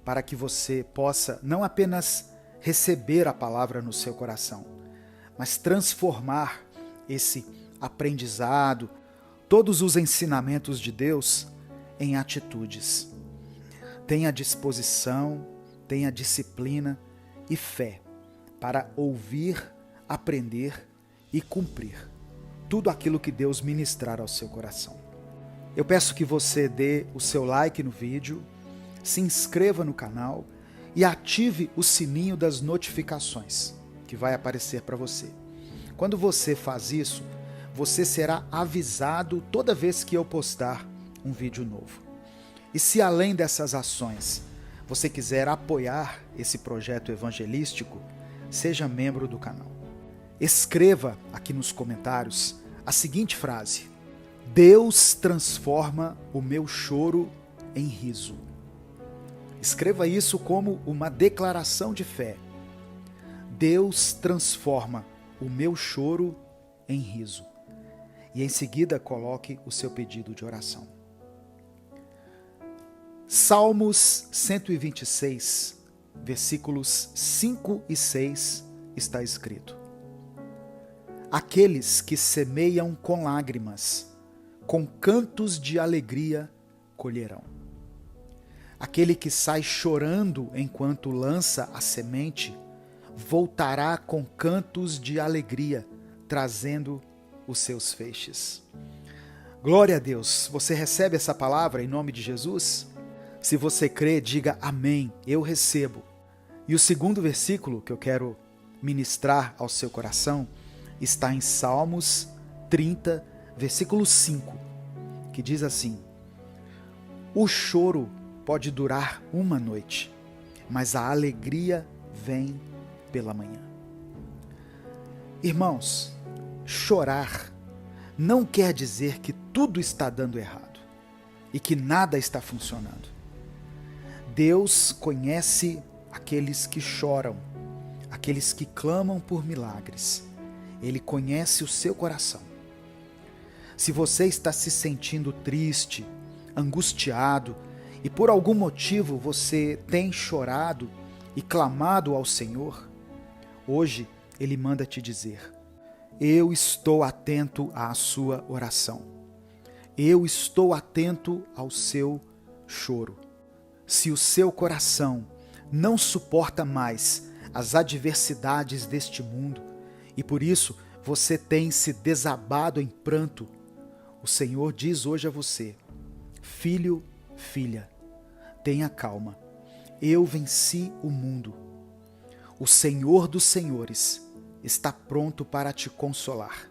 para que você possa não apenas receber a palavra no seu coração, mas transformar esse aprendizado, todos os ensinamentos de Deus em atitudes. Tenha disposição, tenha disciplina e fé para ouvir, aprender e cumprir tudo aquilo que Deus ministrar ao seu coração. Eu peço que você dê o seu like no vídeo, se inscreva no canal e ative o sininho das notificações que vai aparecer para você. Quando você faz isso, você será avisado toda vez que eu postar um vídeo novo. E se além dessas ações você quiser apoiar esse projeto evangelístico, seja membro do canal. Escreva aqui nos comentários a seguinte frase: Deus transforma o meu choro em riso. Escreva isso como uma declaração de fé. Deus transforma o meu choro em riso. E em seguida coloque o seu pedido de oração. Salmos 126, versículos 5 e 6 está escrito: Aqueles que semeiam com lágrimas, com cantos de alegria colherão. Aquele que sai chorando enquanto lança a semente, voltará com cantos de alegria, trazendo os seus feixes. Glória a Deus! Você recebe essa palavra em nome de Jesus? Se você crê, diga amém, eu recebo. E o segundo versículo que eu quero ministrar ao seu coração está em Salmos 30, versículo 5, que diz assim: O choro pode durar uma noite, mas a alegria vem pela manhã. Irmãos, chorar não quer dizer que tudo está dando errado e que nada está funcionando. Deus conhece aqueles que choram, aqueles que clamam por milagres. Ele conhece o seu coração. Se você está se sentindo triste, angustiado e por algum motivo você tem chorado e clamado ao Senhor, hoje Ele manda te dizer: eu estou atento à sua oração. Eu estou atento ao seu choro. Se o seu coração não suporta mais as adversidades deste mundo e por isso você tem se desabado em pranto, o Senhor diz hoje a você: filho, filha, tenha calma. Eu venci o mundo. O Senhor dos Senhores está pronto para te consolar.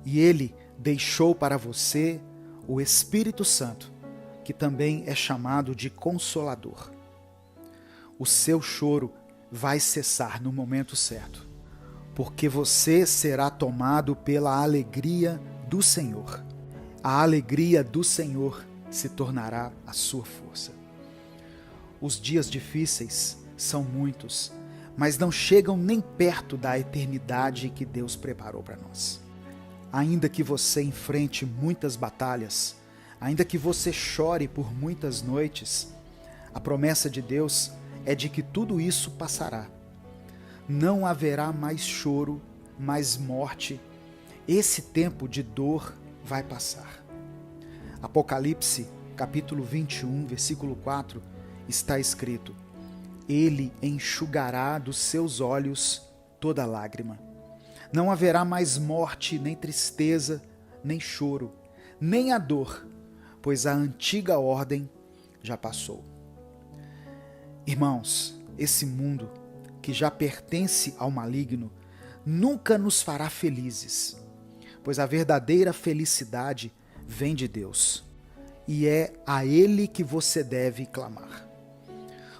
E Ele deixou para você o Espírito Santo, que também é chamado de Consolador. O seu choro vai cessar no momento certo, porque você será tomado pela alegria do Senhor. A alegria do Senhor se tornará a sua força. Os dias difíceis são muitos, mas não chegam nem perto da eternidade que Deus preparou para nós. Ainda que você enfrente muitas batalhas, ainda que você chore por muitas noites, a promessa de Deus é de que tudo isso passará. Não haverá mais choro, mais morte. Esse tempo de dor vai passar. Apocalipse, capítulo 21, versículo 4, está escrito: Ele enxugará dos seus olhos toda lágrima. Não haverá mais morte, nem tristeza, nem choro, nem a dor, pois a antiga ordem já passou. Irmãos, esse mundo que já pertence ao maligno nunca nos fará felizes, pois a verdadeira felicidade vem de Deus, e é a Ele que você deve clamar.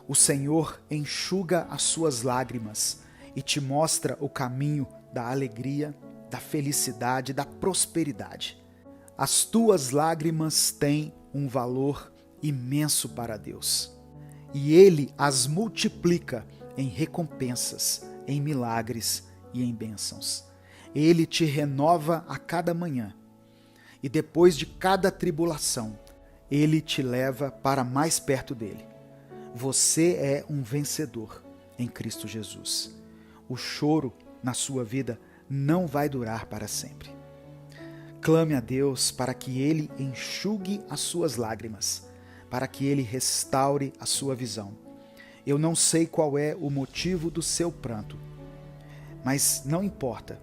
O Senhor enxuga as suas lágrimas e te mostra o caminho da alegria, da felicidade, da prosperidade. As tuas lágrimas têm um valor imenso para Deus, e Ele as multiplica em recompensas, em milagres e em bênçãos. Ele te renova a cada manhã, e depois de cada tribulação, Ele te leva para mais perto dele. Você é um vencedor em Cristo Jesus. O choro na sua vida não vai durar para sempre. Clame a Deus para que Ele enxugue as suas lágrimas, para que Ele restaure a sua visão. Eu não sei qual é o motivo do seu pranto, mas não importa.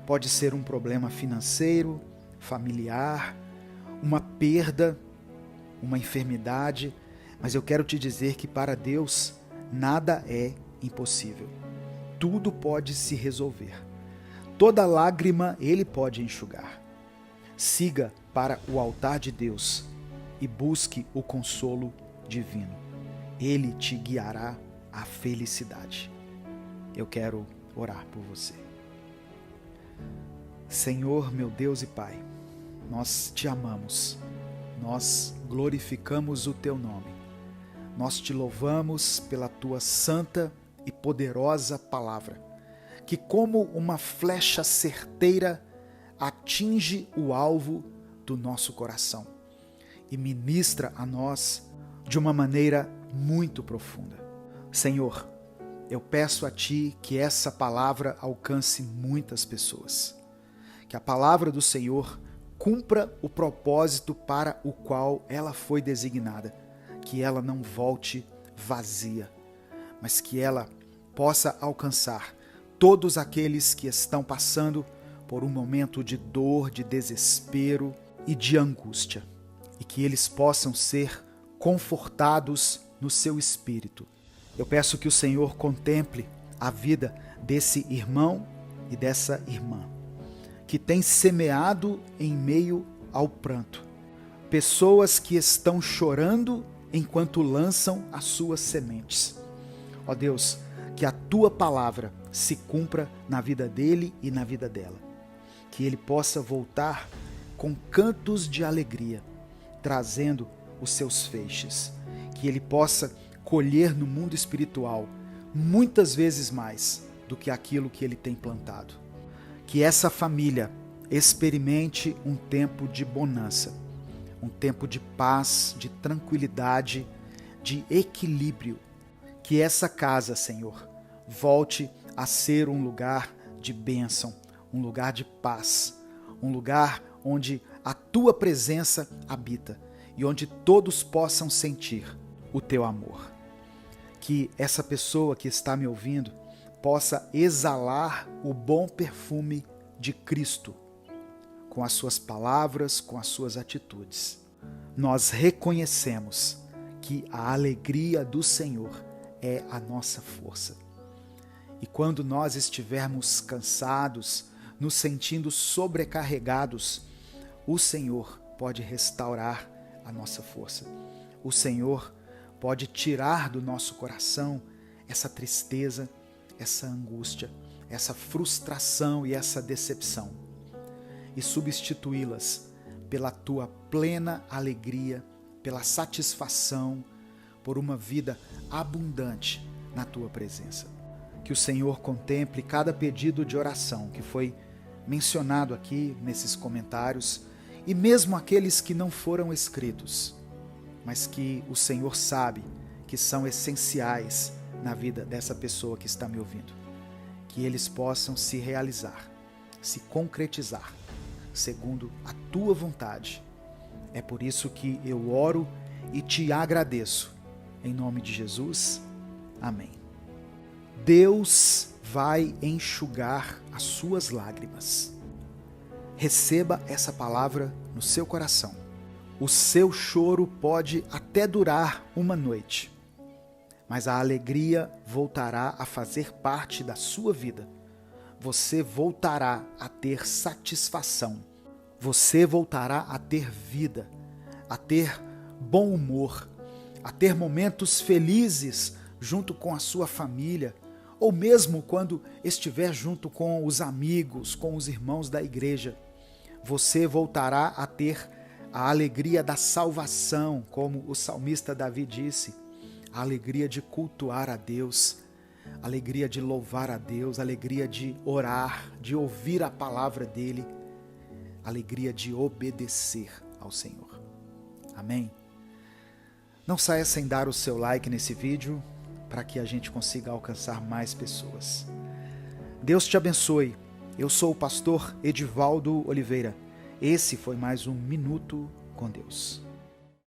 Pode ser um problema financeiro, familiar, uma perda, uma enfermidade, mas eu quero te dizer que para Deus nada é impossível. Tudo pode se resolver. Toda lágrima Ele pode enxugar. Siga para o altar de Deus e busque o consolo divino. Ele te guiará à felicidade. Eu quero orar por você. Senhor, meu Deus e Pai, nós te amamos, nós glorificamos o teu nome, nós te louvamos pela tua santa e poderosa palavra, que como uma flecha certeira atinge o alvo do nosso coração e ministra a nós de uma maneira muito profunda. Senhor, eu peço a Ti que essa palavra alcance muitas pessoas, que a palavra do Senhor cumpra o propósito para o qual ela foi designada, que ela não volte vazia, mas que ela possa alcançar todos aqueles que estão passando por um momento de dor, de desespero e de angústia, e que eles possam ser confortados no seu espírito. Eu peço que o Senhor contemple a vida desse irmão e dessa irmã, que tem semeado em meio ao pranto, pessoas que estão chorando enquanto lançam as suas sementes. Ó Deus, que a tua palavra se cumpra na vida dele e na vida dela, que ele possa voltar com cantos de alegria, trazendo os seus feixes, que ele possa colher no mundo espiritual muitas vezes mais do que aquilo que ele tem plantado. Que essa família experimente um tempo de bonança, um tempo de paz, de tranquilidade, de equilíbrio. Que essa casa, Senhor, volte a ser um lugar de bênção, um lugar de paz, um lugar onde a tua presença habita e onde todos possam sentir o teu amor. Que essa pessoa que está me ouvindo possa exalar o bom perfume de Cristo com as suas palavras, com as suas atitudes. Nós reconhecemos que a alegria do Senhor é a nossa força. E quando nós estivermos cansados, nos sentindo sobrecarregados, o Senhor pode restaurar a nossa força. O Senhor pode tirar do nosso coração essa tristeza, essa angústia, essa frustração e essa decepção, e substituí-las pela tua plena alegria, pela satisfação, por uma vida abundante na tua presença. Que o Senhor contemple cada pedido de oração que foi mencionado aqui nesses comentários, e mesmo aqueles que não foram escritos, mas que o Senhor sabe que são essenciais na vida dessa pessoa que está me ouvindo. Que eles possam se realizar, se concretizar, segundo a tua vontade, É por isso que eu oro e te agradeço. Em nome de Jesus, amém. Deus vai enxugar as suas lágrimas. Receba essa palavra no seu coração. O seu choro pode até durar uma noite, mas a alegria voltará a fazer parte da sua vida. Você voltará a ter satisfação. Você voltará a ter vida, a ter bom humor, a ter momentos felizes junto com a sua família, ou mesmo quando estiver junto com os amigos, com os irmãos da igreja. Você voltará a ter a alegria da salvação, como o salmista Davi disse, a alegria de cultuar a Deus, a alegria de louvar a Deus, a alegria de orar, de ouvir a palavra dele, a alegria de obedecer ao Senhor. Amém? Não saia sem dar o seu like nesse vídeo, para que a gente consiga alcançar mais pessoas. Deus te abençoe. Eu sou o pastor Edivaldo Oliveira. Esse foi mais um Minuto com Deus.